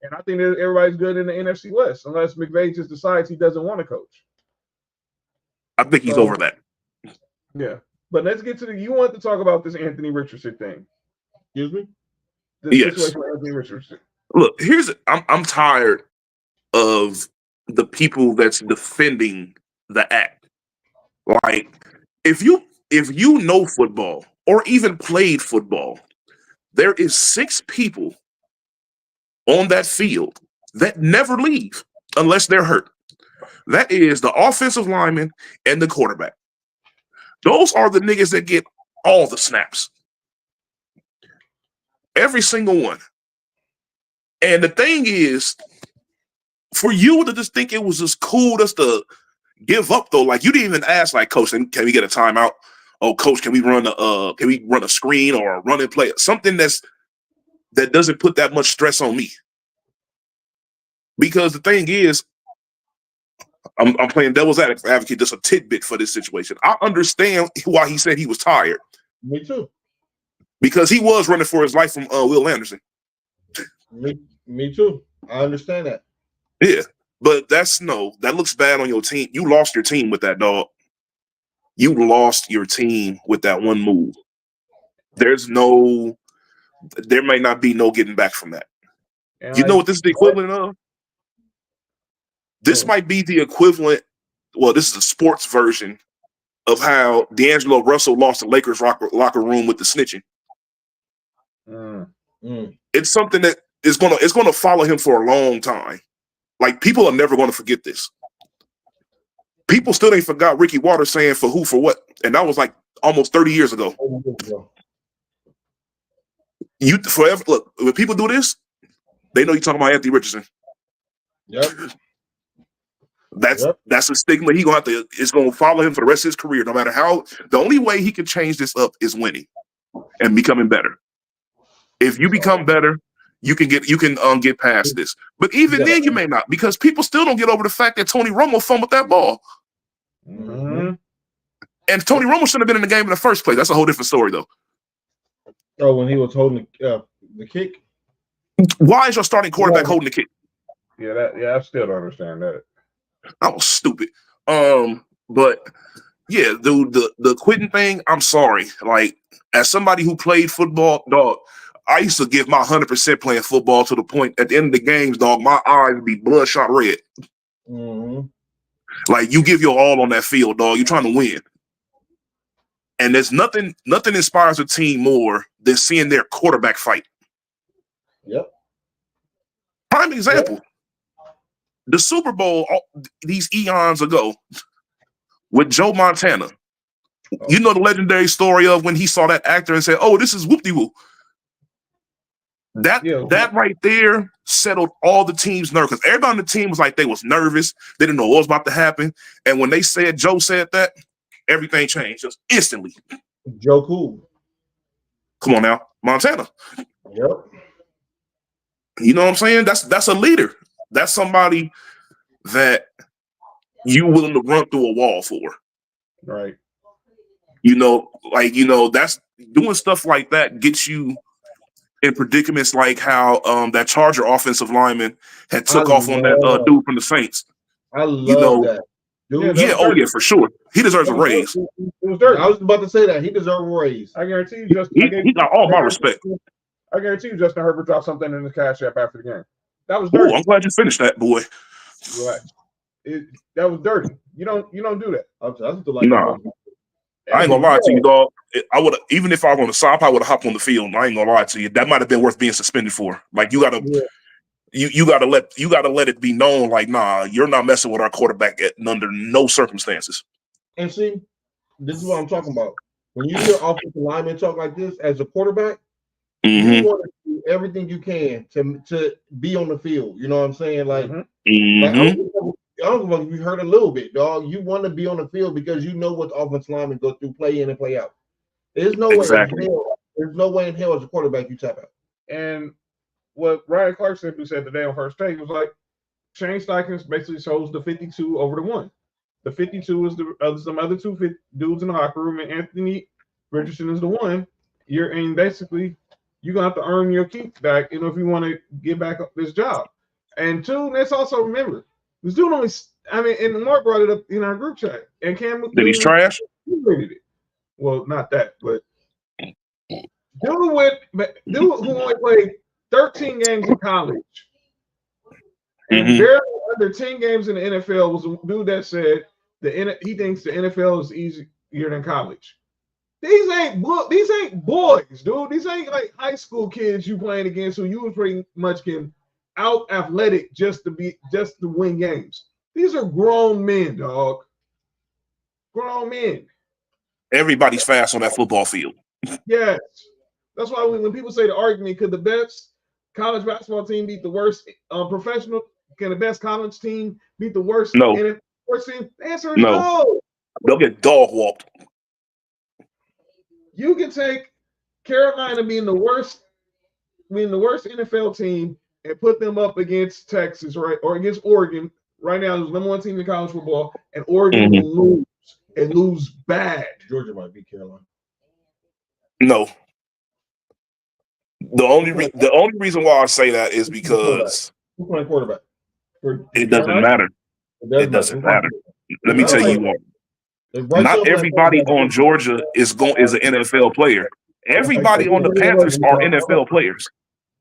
And I think that everybody's good in the NFC West, unless McVay just decides he doesn't want to coach. I think he's over that. Yeah. But let's get to you want to talk about this Anthony Richardson thing. Excuse me? The Yes. situation with Anthony Richardson. Look, I'm tired of the people that's defending the act. Like, if you know football or even played football, there is 6 people on that field that never leave unless they're hurt. That is the offensive lineman and the quarterback. Those are the niggas that get all the snaps. Every single one. And the thing is, for you to just think it was just cool just to give up, though, like you didn't even ask, like, coach, can we get a timeout? Oh, coach, can we run a screen or a run and play? Something that doesn't put that much stress on me. Because the thing is, I'm playing devil's advocate, just a tidbit for this situation. I understand why he said he was tired. Me too. Because he was running for his life from Will Anderson. Me too. I understand that. Yeah, but that looks bad on your team. You lost your team with that, dog. You lost your team with that one move. There might not be no getting back from that. And you know what this is the equivalent of? This might be the equivalent. Well, this is a sports version of how D'Angelo Russell lost the Lakers locker room with the snitching. It's something that is gonna follow him for a long time. Like, people are never gonna forget this. People still ain't forgot Ricky Waters saying for who, for what, and that was like almost 30 years ago. You forever look when people do this, they know you're talking about Anthony Richardson. Yep. That's a stigma it's gonna follow him for the rest of his career, no matter how. The only way he can change this up is winning and becoming better. If you become better, you can get past this. But even then, you may not, because people still don't get over the fact that Tony Romo fumbled that ball. Mm-hmm. And Tony Romo shouldn't have been in the game in the first place. That's a whole different story, though. Oh, when he was holding the kick? Why is your starting quarterback holding the kick? I still don't understand that. That was stupid. But yeah, dude, the quitting thing, I'm sorry. Like, as somebody who played football, dog, I used to give my 100% playing football to the point at the end of the games, dog, my eyes would be bloodshot red. Mm-hmm. Like, you give your all on that field, dog. You're trying to win. And there's nothing inspires a team more than seeing their quarterback fight. Yep. Prime example. Yep. The Super Bowl, these eons ago, with Joe Montana. Oh. You know the legendary story of when he saw that actor and said, "Oh, this is whoop-de-whoop." That right there settled all the team's nerves, because everybody on the team was like, they was nervous. They didn't know what was about to happen. And when Joe said that, everything changed just instantly. Joe Cool. Come on now, Montana. Yep. You know what I'm saying? That's a leader. That's somebody that you willing to run through a wall for. Right. That's doing stuff like that gets you in predicaments like how that Charger offensive lineman had took off on that dude from the Saints. I love that. Dude, yeah, for sure. He deserves a raise. It was dirty. I was about to say that. He deserves a raise. I guarantee you, he got all my respect. I guarantee you, Justin Herbert dropped something in his cash app after the game. That was dirty. Ooh, I'm glad you finished that, boy. Right. That was dirty. You don't do that. Nah. I ain't gonna lie to you, dog. I would, even if I were on the side, I would have hopped on the field. I ain't gonna lie to you. That might have been worth being suspended for. Like, you gotta let it be known. Like, nah, you're not messing with our quarterback under no circumstances. And see, this is what I'm talking about. When you hear offensive linemen talk like this as a quarterback, you want to do everything you can to be on the field. You know what I'm saying? Like, I don't know if you heard a little bit, dog. You want to be on the field because you know what the offensive linemen go through, play in and play out. There's no way in hell. There's no way in hell as a quarterback you tap out. And what Ryan Clark simply said today on First Take was like, Shane Steichen basically chose the 52 over the 1. The 52 is some other 2 dudes in the locker room, and Anthony Richardson is the 1. You're gonna have to earn your keep back, if you want to get back this job. And 2, let's also remember, this dude and Mark brought it up in our group chat, and Cam that he's trash. He rated it. Well, not that, but dude who only played 13 games in college and barely under 10 games in the NFL was a dude that said he thinks the NFL is easier than college. These ain't boys, dude. These ain't like high school kids you playing against who you pretty much can out athletic just to win games. These are grown men, dog. Grown men. Everybody's fast on that football field. Yes. That's why when people say the argument, could the best college basketball team beat the worst professional? Can the best college team beat the worst No. NFL team? The answer is no. They'll get dog walked. You can take Carolina being the worst NFL team and put them up against Texas, right, or against Oregon. Right now, who's number one team in college football, and Oregon will lose and lose bad. Georgia might beat Carolina. No. The only reason why I say that is because who's playing quarterback? It doesn't matter. It doesn't matter. Let me tell you what. Not everybody on Georgia is an NFL player. Everybody on the Panthers are NFL players.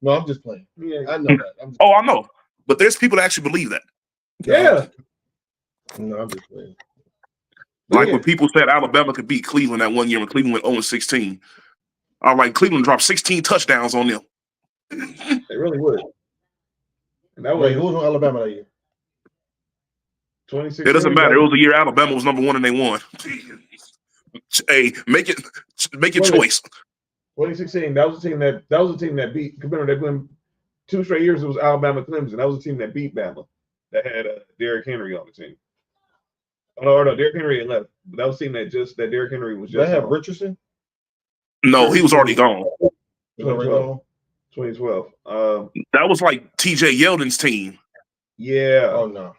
No, I'm just playing. Yeah, I know that. I know. But there's people that actually believe that. Yeah. No, I'm just playing. Like when people said Alabama could beat Cleveland that one year when Cleveland went 0-16. I'm like, Cleveland dropped 16 touchdowns on them. They really would. And that who was on Alabama that year? 2016. It doesn't matter. It was the year Alabama was number one and they won. Hey, make your choice. 2016. That was a team that beat. Remember, they won 2 straight years. It was Alabama Clemson. That was a team that beat Bama. That had Derrick Henry on the team. Oh no, Derrick Henry had left. But that was a team that Derrick Henry was just. They have Richardson. No, he was already gone. 2012. That was like TJ Yeldon's team. Yeah. Oh no.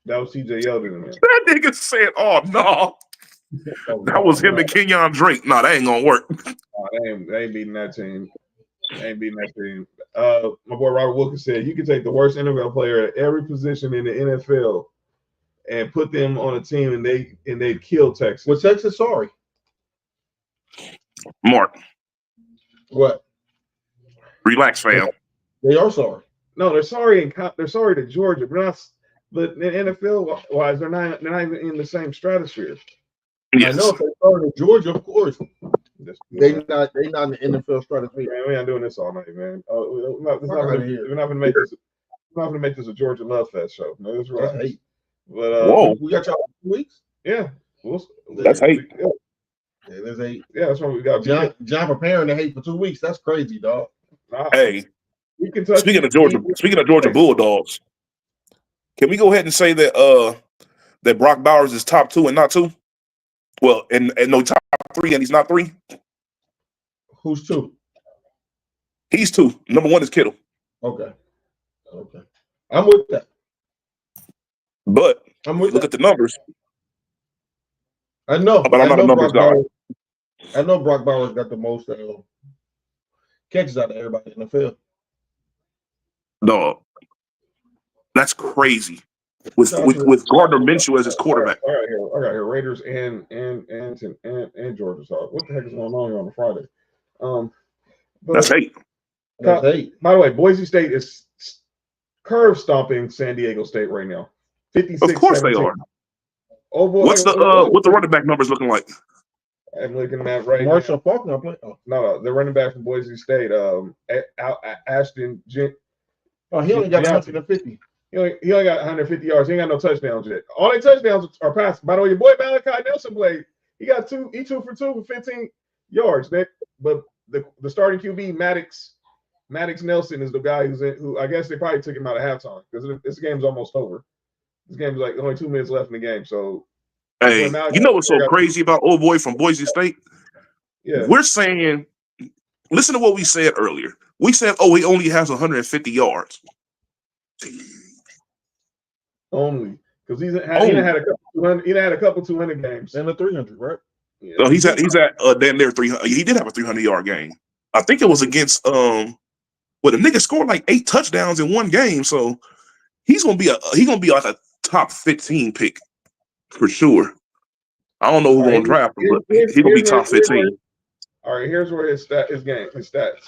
That was TJ Yeldon. That nigga said, "Oh no." That was him and Kenyon Drake. No, that ain't gonna work. They ain't beating that team. My boy Robert Wilkins said you can take the worst NFL player at every position in the NFL and put them on a team and they'd kill Texas. Well, Texas sorry. Mark. What? Relax, fam. They are sorry. No, they're sorry. They're sorry to Georgia, but in NFL wise, they're not even in the same stratosphere. Yes. I know if they're sorry to Georgia, of course. They not in the NFL stratosphere. Man, we ain't doing this all night, man. We're not going to make this a Georgia Love Fest show. No, that's right. That's hate. But whoa, we got y'all 2 weeks. Yeah, that's hate. Yeah, there's 8. Yeah, that's what we got. John preparing to hate for 2 weeks. That's crazy, dog. Hey, speaking of Georgia Bulldogs, can we go ahead and say that Brock Bowers is top 2 and not 2? Well, and no top 3 and he's not 3. Who's 2? He's 2. Number 1 is Kittle. Okay. I'm with that. But look at the numbers. I know. But I'm not a numbers guy. I know Brock Bowers got the most catches out of everybody in the field. Dog. That's crazy. With Gardner Minshew as his quarterback. I got here Raiders and Georgia. So what the heck is going on here on a Friday? That's hate. By the way, Boise State is curve stomping San Diego State right now. 56. Of course 17. They are. Oh boy, what's the running back numbers looking like? I'm looking at right Marshall Faulkner playing. No, the running back from Boise State, Ashton. Oh, he only got 150. He only got 150 yards. He ain't got no touchdowns yet. All their touchdowns are passing. By the way, your boy Malachi Nelson played. He got 2 for 2 for 15 yards, Nick. But the starting QB, Maddox Nelson, is the guy who I guess they probably took him out at halftime because this game's almost over. This game's like only 2 minutes left in the game. So, hey, you know what's so crazy about old boy from Boise State? Yeah, we're saying, listen to what we said earlier. We said, he only has 150 yards. Only because he had a couple 200 games and a 300, right? Yeah. No, he's at damn near 300. He did have a 300-yard game. I think it was against the nigga scored like 8 touchdowns in one game, so he's gonna be like a top 15 pick for sure. I don't know who's All going right, to draft him, but here's he's going to be where, top 15. all right, here's where his stats.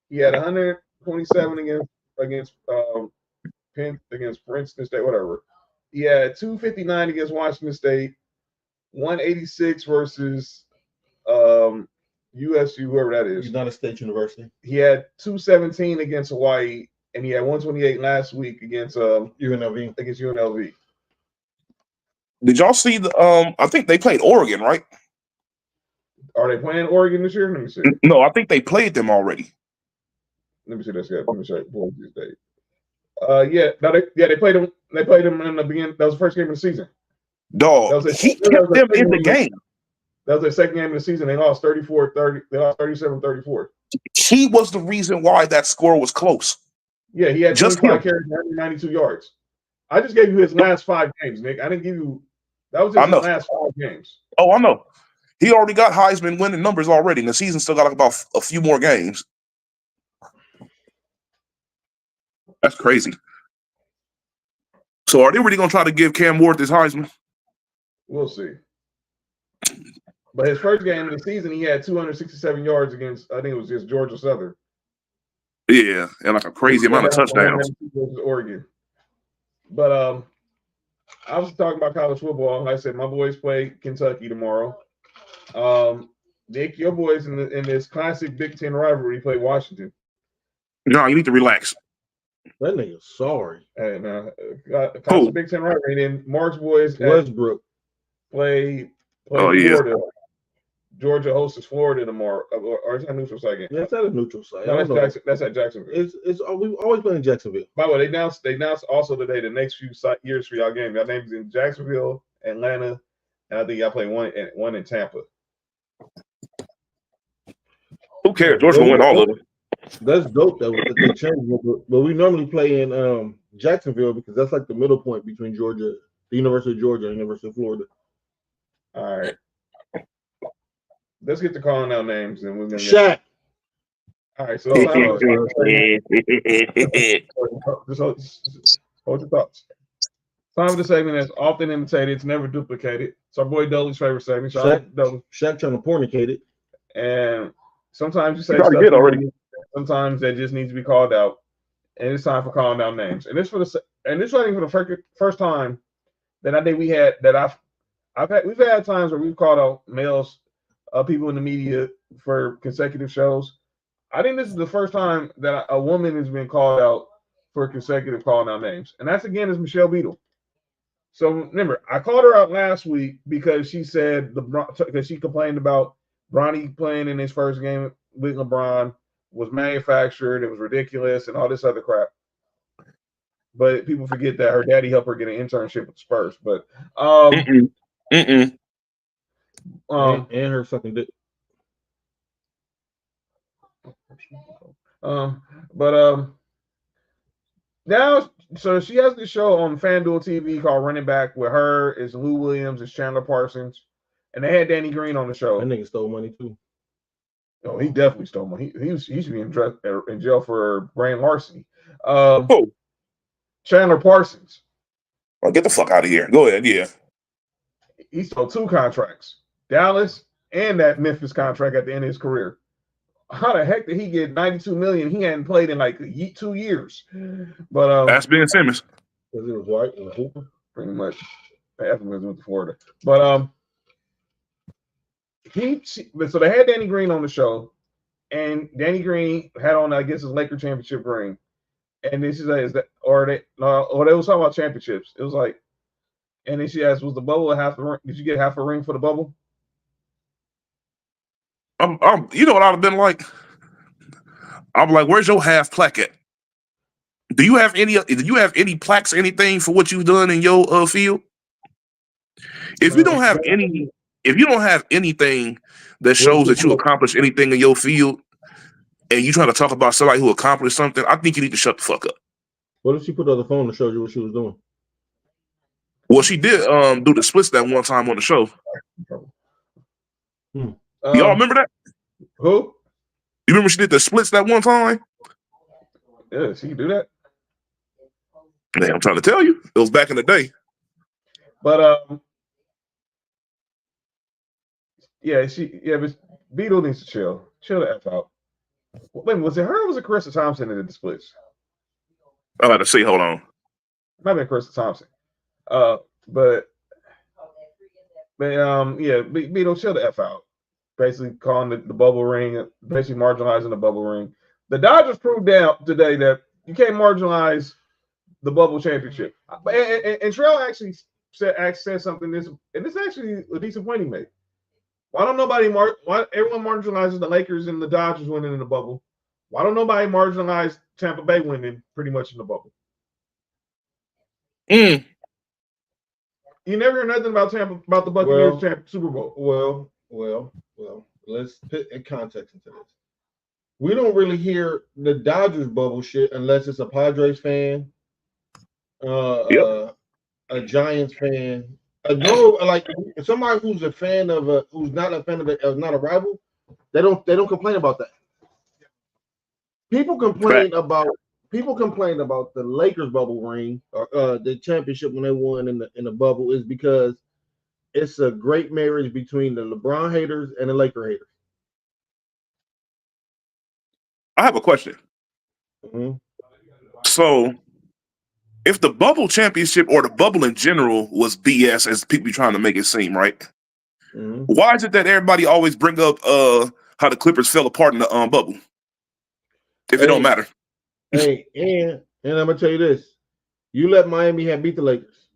He had 127 against against Princeton State, whatever. He had 259 against Washington State, 186 versus USU, whoever that is. United States University. He had 217 against Hawaii, and he had 128 last week against UNLV. Against UNLV. Did y'all see the? I think they played Oregon, right? Are they playing Oregon this year? Let me see. No, I think they played them already. Let me see this guy. Let me check Boise State. They played them. They played them in the beginning. That was the first game of the season. Dog, he kept them in the game. That was their second game of the season. They lost 34-30. They lost 37-34. He was the reason why that score was close. Yeah, he had Just 25 carries, 192 yards. I just gave you his last 5 games, Nick. I didn't give you. That was just his last 5 games. Oh, I know. He already got Heisman winning numbers already, and the season still got like about a few more games. That's crazy. So, are they really going to try to give Cam Ward this Heisman? We'll see. But his first game of the season, he had 267 yards against, I think it was just Georgia Southern. Yeah, and like a crazy amount of touchdowns. Oregon. But I was talking about college football. Like I said, my boys play Kentucky tomorrow. Nick, your boys in this classic Big Ten rivalry play Washington. No, you need to relax. That nigga's sorry. Hey, now, classic Big Ten rivalry. And then Mark's boys Westbrook play yeah. Florida. Georgia hosts Florida tomorrow, or is that neutral site game? Yeah, it's at a neutral site. No, that's at Jacksonville. We've always been in Jacksonville. By the way, they announced also today the next few years for y'all game. Y'all names in Jacksonville, Atlanta, and I think y'all play one in Tampa. Who cares? Georgia will win all of them. That's dope that they changed it, but we normally play in Jacksonville because that's like the middle point between Georgia, the University of Georgia, and the University of Florida. All right. Let's get to calling out names, and we're gonna Shaq. All right, so just hold your thoughts. Time for the segment that's often imitated, it's never duplicated. It's our boy Dudley's favorite segment. Shaq trying to pornicate it, and sometimes you say stuff already. Sometimes that just needs to be called out, and it's time for calling out names. And this for the first time that I think we've had times where we've called out males. People in the media for consecutive shows. I think this is the first time that a woman has been called out for consecutive calling out names. And that's again is Michelle Beadle. So remember, I called her out last week because she said because she complained about Bronny playing in his first game with LeBron was manufactured, it was ridiculous, and all this other crap. But people forget that her daddy helped her get an internship with the Spurs. But and her sucking dick. Now, so she has this show on FanDuel TV called Running Back with her, is Lou Williams, is Chandler Parsons, and they had Danny Green on the show. That nigga stole money too. Oh, he definitely stole money. He should be in jail for grand larceny. Chandler Parsons. Oh, get the fuck out of here. Go ahead, yeah. He stole 2 contracts. Dallas and that Memphis contract at the end of his career. How the heck did he get $92 million? He hadn't played in like 2 years. But that's Ben Simmons. Because it was white and Hooper. Pretty much. After we went to Florida. But so they had Danny Green on the show, and Danny Green had on, I guess, his Laker championship ring. And then she said, they was talking about championships. It was like, and then she asked, was the bubble half the ring? Did you get half a ring for the bubble? You know what I'd have been like? I'm like, where's your half plaque at? Do you have any plaques or anything for what you've done in your field? If you don't have anything that shows that you accomplished anything in your field, and you trying to talk about somebody who accomplished something, I think you need to shut the fuck up. What if she put on the phone to show you what she was doing? Well, she did do the splits that one time on the show. Y'all remember that? Who? You remember she did the splits that one time? Yeah, she can do that. Man, I'm trying to tell you. It was back in the day. But but Beetle needs to chill. Chill the F out. Wait, was it her or was it Carissa Thompson that did the splits? I got to see. Hold on. Might have been Carissa Thompson. But Beetle, chill the F out. Basically calling the bubble ring, basically marginalizing the bubble ring. The Dodgers proved out today that you can't marginalize the bubble championship. And Trell actually said something this, and this is actually a decent point he made. Why everyone marginalizes the Lakers and the Dodgers winning in the bubble? Why don't nobody marginalize Tampa Bay winning pretty much in the bubble? You never hear nothing about the Buccaneers Super Bowl. Well, let's put a context into this. We don't really hear the Dodgers bubble shit unless it's a Padres fan, a Giants fan, like somebody who's a fan of who's not a fan of not a rival. They don't complain about that. People complain about the Lakers bubble ring or the championship when they won in the bubble is because it's a great marriage between the LeBron haters and the Laker haters. I have a question. Mm-hmm. So, if the bubble championship or the bubble in general was BS, as people be trying to make it seem, right? Mm-hmm. Why is it that everybody always bring up how the Clippers fell apart in the bubble? If it don't matter. Hey, and I'm gonna tell you this: you let Miami have beat the Lakers.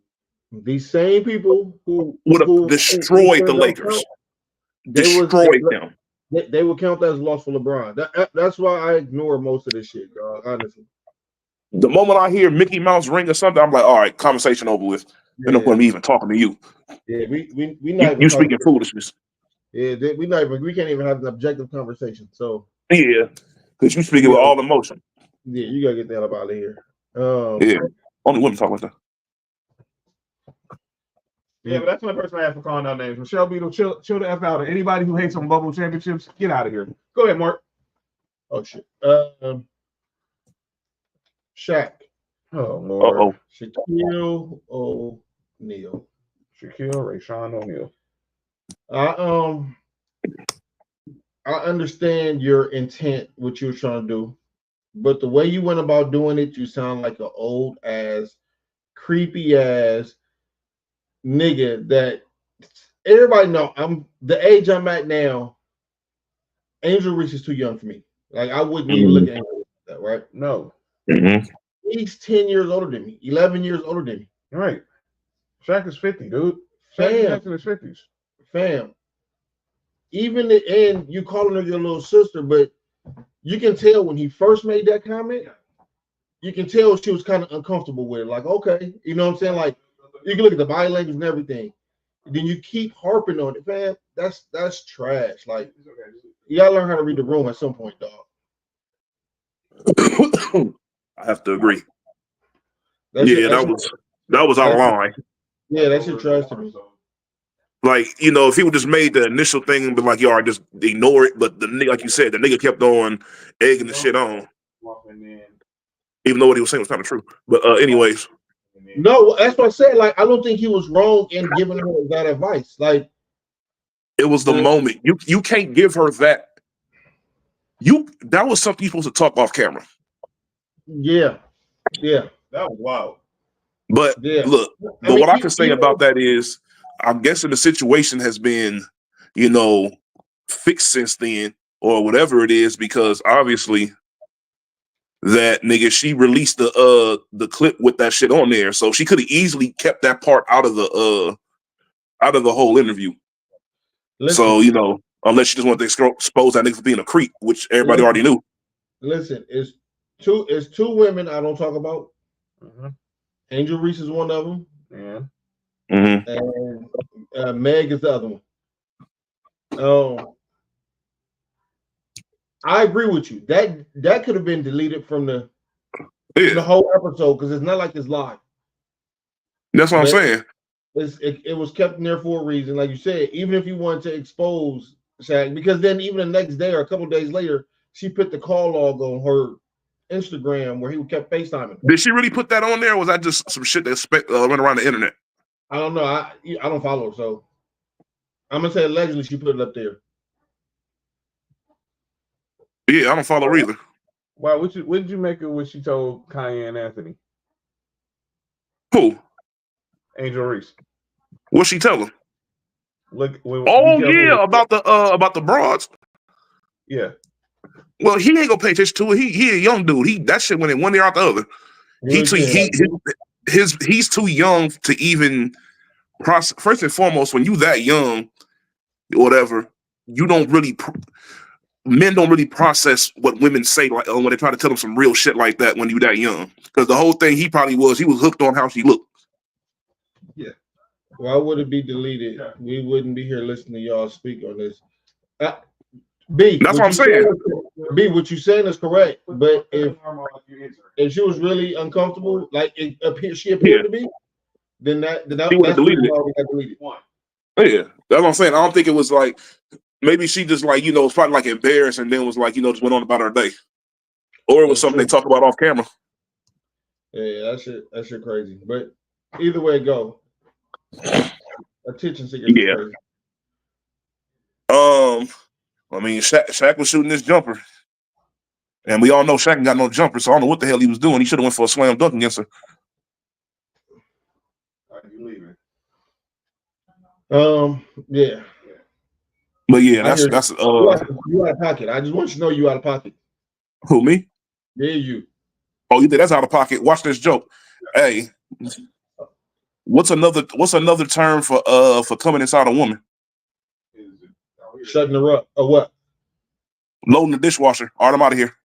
These same people who would have destroyed the Lakers, destroyed them. They would count that as a loss for LeBron. That's why I ignore most of this shit, dog, honestly. The moment I hear Mickey Mouse ring or something, I'm like, all right, conversation over with. And no point me even talking to you. Yeah, we not you speaking foolishness. Yeah, we can't even have an objective conversation. So yeah, because you speaking with all emotion. Yeah, you gotta get the hell up out of here. Only women talk like that. Yeah, but that's the only person I have for calling out names. Michelle Beadle, chill the F out. And anybody who hates on bubble championships, get out of here. Go ahead, Mark. Oh shit. Shaq. Oh Lord. Shaquille O'Neal. Rayshawn O'Neal. I understand your intent, what you were trying to do, but the way you went about doing it, you sound like an old ass, creepy ass nigga that everybody know. I'm the age I'm at now. Angel Reese is too young for me. Like I wouldn't even look at Angel like that, right? No. He's 10 years older than me, 11 years older than me. Right. Shaq is 50, dude. Shaq is in his 50s. Fam. Even the end, you calling her your little sister, but you can tell when he first made that comment, you can tell she was kind of uncomfortable with it. Like, okay, you know what I'm saying? Like, you can look at the body language and everything. Then you keep harping on it, man. That's trash. Like, you gotta learn how to read the room at some point, dog. I have to agree. That was our line. Yeah, that shit trash to me. Like, if he would just made the initial thing, but like, y'all just ignore it. But the nigga, like you said, the nigga kept on egging the shit on, even though what he was saying was kind of true. But anyways, no, that's what I said. Like, I don't think he was wrong in giving her that advice. Like, it was the moment. You can't give her that. That was something you supposed to talk off camera. Yeah, that was wild. But look, what I can say about that is, I'm guessing the situation has been, fixed since then, or whatever it is, because obviously that nigga, she released the clip with that shit on there, so she could have easily kept that part out of the whole interview. So unless she just wanted to expose that nigga for being a creep, which everybody already knew. Listen, it's two women I don't talk about. Mm-hmm. Angel Reese is one of them. Yeah. Mm-hmm. And Meg is the other one. I agree with you. That could have been deleted from the whole episode because it's not like it's live. That's what I'm saying. It was kept in there for a reason, like you said. Even if you wanted to expose Shaq, because then even the next day or a couple of days later, she put the call log on her Instagram where he kept FaceTiming. Did she really put that on there, or was that just some shit that went around the internet? I don't know. I don't follow her, so I'm gonna say allegedly she put it up there. Yeah, I don't follow her either. Why? What did you make of what she told Kanye and Anthony? Who? Angel Reese. What'd she tell him? Look. Oh yeah, about the broads. Yeah. Well, he ain't gonna pay attention to it. He a young dude. That shit went in one ear out the other. He's too young to even process. First and foremost, when you that young, whatever, you don't really. Men don't really process what women say like when they try to tell them some real shit like that when you that young. Because the whole thing he was hooked on how she looked. Yeah. Why would it be deleted? We wouldn't be here listening to y'all speak on this. B, that's what I'm saying. B, what you saying is correct, but if she was really uncomfortable, like she appeared to be, then that's deleted it. Yeah, that's what I'm saying. I don't think it was like maybe she just like was probably like embarrassed and then was like just went on about her day, or it was something they talked about off camera. Yeah, that shit crazy. But either way it go, attention seekers. Yeah. Crazy. I mean, Shaq was shooting this jumper, and we all know Shaq ain't got no jumper, so I don't know what the hell he was doing. He should have went for a slam dunk against her. Are you leaving? Yeah. But yeah, that's you out of pocket. I just want you to know you out of pocket. Who, me? Yeah, you. Oh, you think that's out of pocket? Watch this joke. Hey, what's another term for coming inside a woman? Shutting her up or what? Loading the dishwasher. All right, I'm out of here.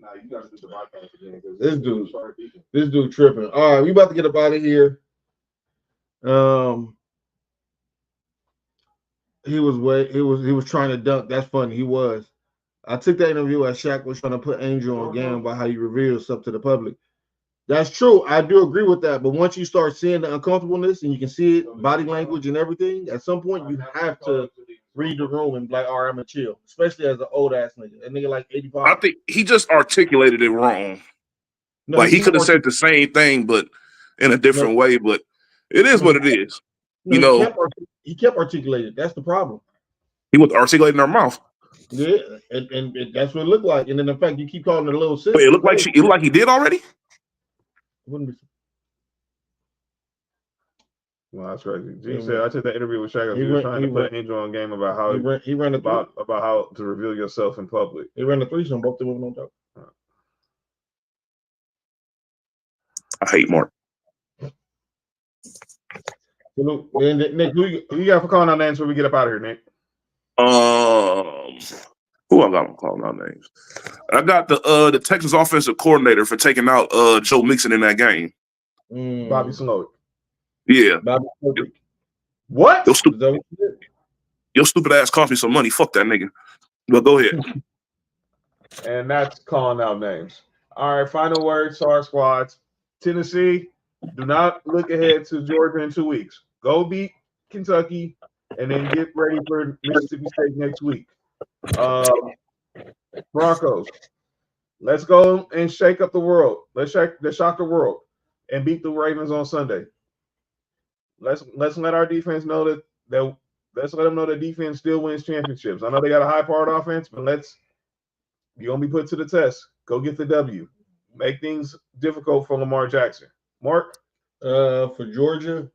Nah, you gotta do the podcast again. This dude tripping. All right, we about to get up out of here. He was trying to dunk. That's funny. He was. I took that interview as Shaq was trying to put Angel on game about how you reveal stuff to the public. That's true. I do agree with that. But once you start seeing the uncomfortableness and you can see it, body language and everything, at some point you have to read the room and be like, all right, I'm gonna chill. Especially as an old ass nigga. A nigga like 85. I think he just articulated it wrong. No, like he could have said the same thing, but in a different way. But it is what it is. He kept articulating. That's the problem. He was articulating her mouth. Yeah, and that's what it looked like. And then the fact you keep calling it a little sis. Wait, it looked like he did already. Well, that's crazy. Gene said I took that interview with Shaq. He was trying to put Angel on game about how he ran about how to reveal yourself in public. He ran the threesome. Both the women on top. I hate Mark. Nick, who you got for calling out names when we get up out of here, Nick? Who I got calling out names? I got the Texas offensive coordinator for taking out Joe Mixon in that game. Bobby Slowick. Yeah. Bobby Slowick. What? Your stupid ass cost me some money. Fuck that nigga. But go ahead. And that's calling out names. All right, final words, SAR squads. Tennessee, do not look ahead to Georgia in 2 weeks. Go beat Kentucky and then get ready for Mississippi State next week. Broncos, let's go and shake up the world. Let's shock the world and beat the Ravens on Sunday. Let's let our defense know that let's let them know that defense still wins championships. I know they got a high-powered offense, but you're gonna be put to the test. Go get the W. Make things difficult for Lamar Jackson. Mark? For Georgia,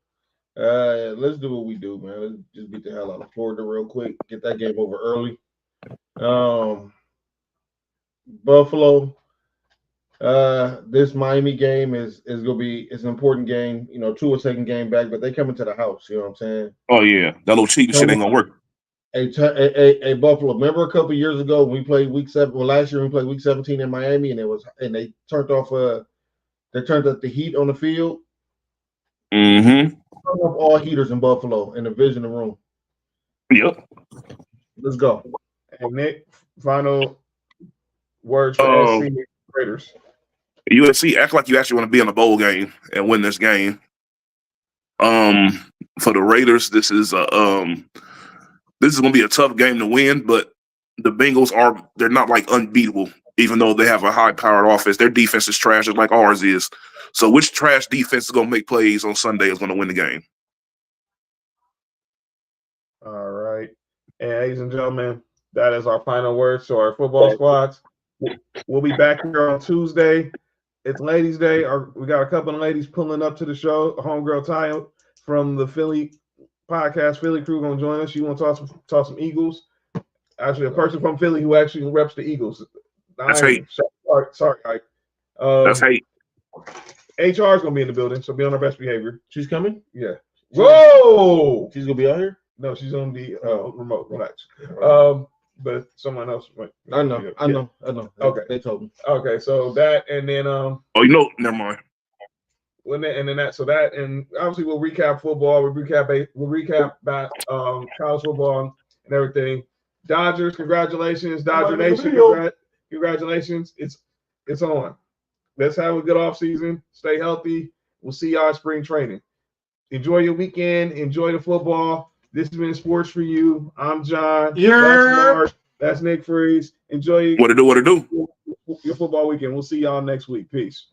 let's do what we do, man. Let's just beat the hell out of Florida real quick. Get that game over early. Buffalo. This Miami game is gonna be an important game. Tua second game back, but they coming to the house. You know what I'm saying? Oh yeah, that little cheating shit ain't gonna work. Hey, Buffalo. Remember a couple years ago when we played week 7? Well, last year we played week 17 in Miami, and they turned off the heat on the field. Mm-hmm. Turn off all heaters in Buffalo in the visiting room. Yep. Let's go. And Nick, final words for SC Raiders. USC, act like you actually want to be in a bowl game and win this game. For the Raiders, this is going to be a tough game to win, but the Bengals they're not like unbeatable. even though they have a high-powered offense. Their defense is trash, just like ours is. So which trash defense is going to make plays on Sunday is going to win the game? All right. And ladies and gentlemen, that is our final words to our football squads. We'll be back here on Tuesday. It's Ladies' Day. We got a couple of ladies pulling up to the show. Homegirl Ty from the Philly podcast, Philly crew, going to join us. She want to talk some Eagles. Actually, a person from Philly who actually reps the Eagles. That's hate. Sorry, Ike. That's hate. HR is going to be in the building, so be on our best behavior. She's coming? Yeah. Whoa! She's going to be out here? No, she's going to be remote. Relax. But someone else might. I know. Okay. They told me. Okay, so that, and then never mind. And obviously we'll recap football. We'll recap that college football and everything. Dodgers, congratulations. Dodger Nation, congratulations. It's on. Let's have a good off season. Stay healthy. We'll see y'all at spring training. Enjoy your weekend. Enjoy the football. This has been Sports for You. I'm John. That's Mark. That's Nick Freeze. Enjoy What to do? your football weekend. We'll see y'all next week. Peace.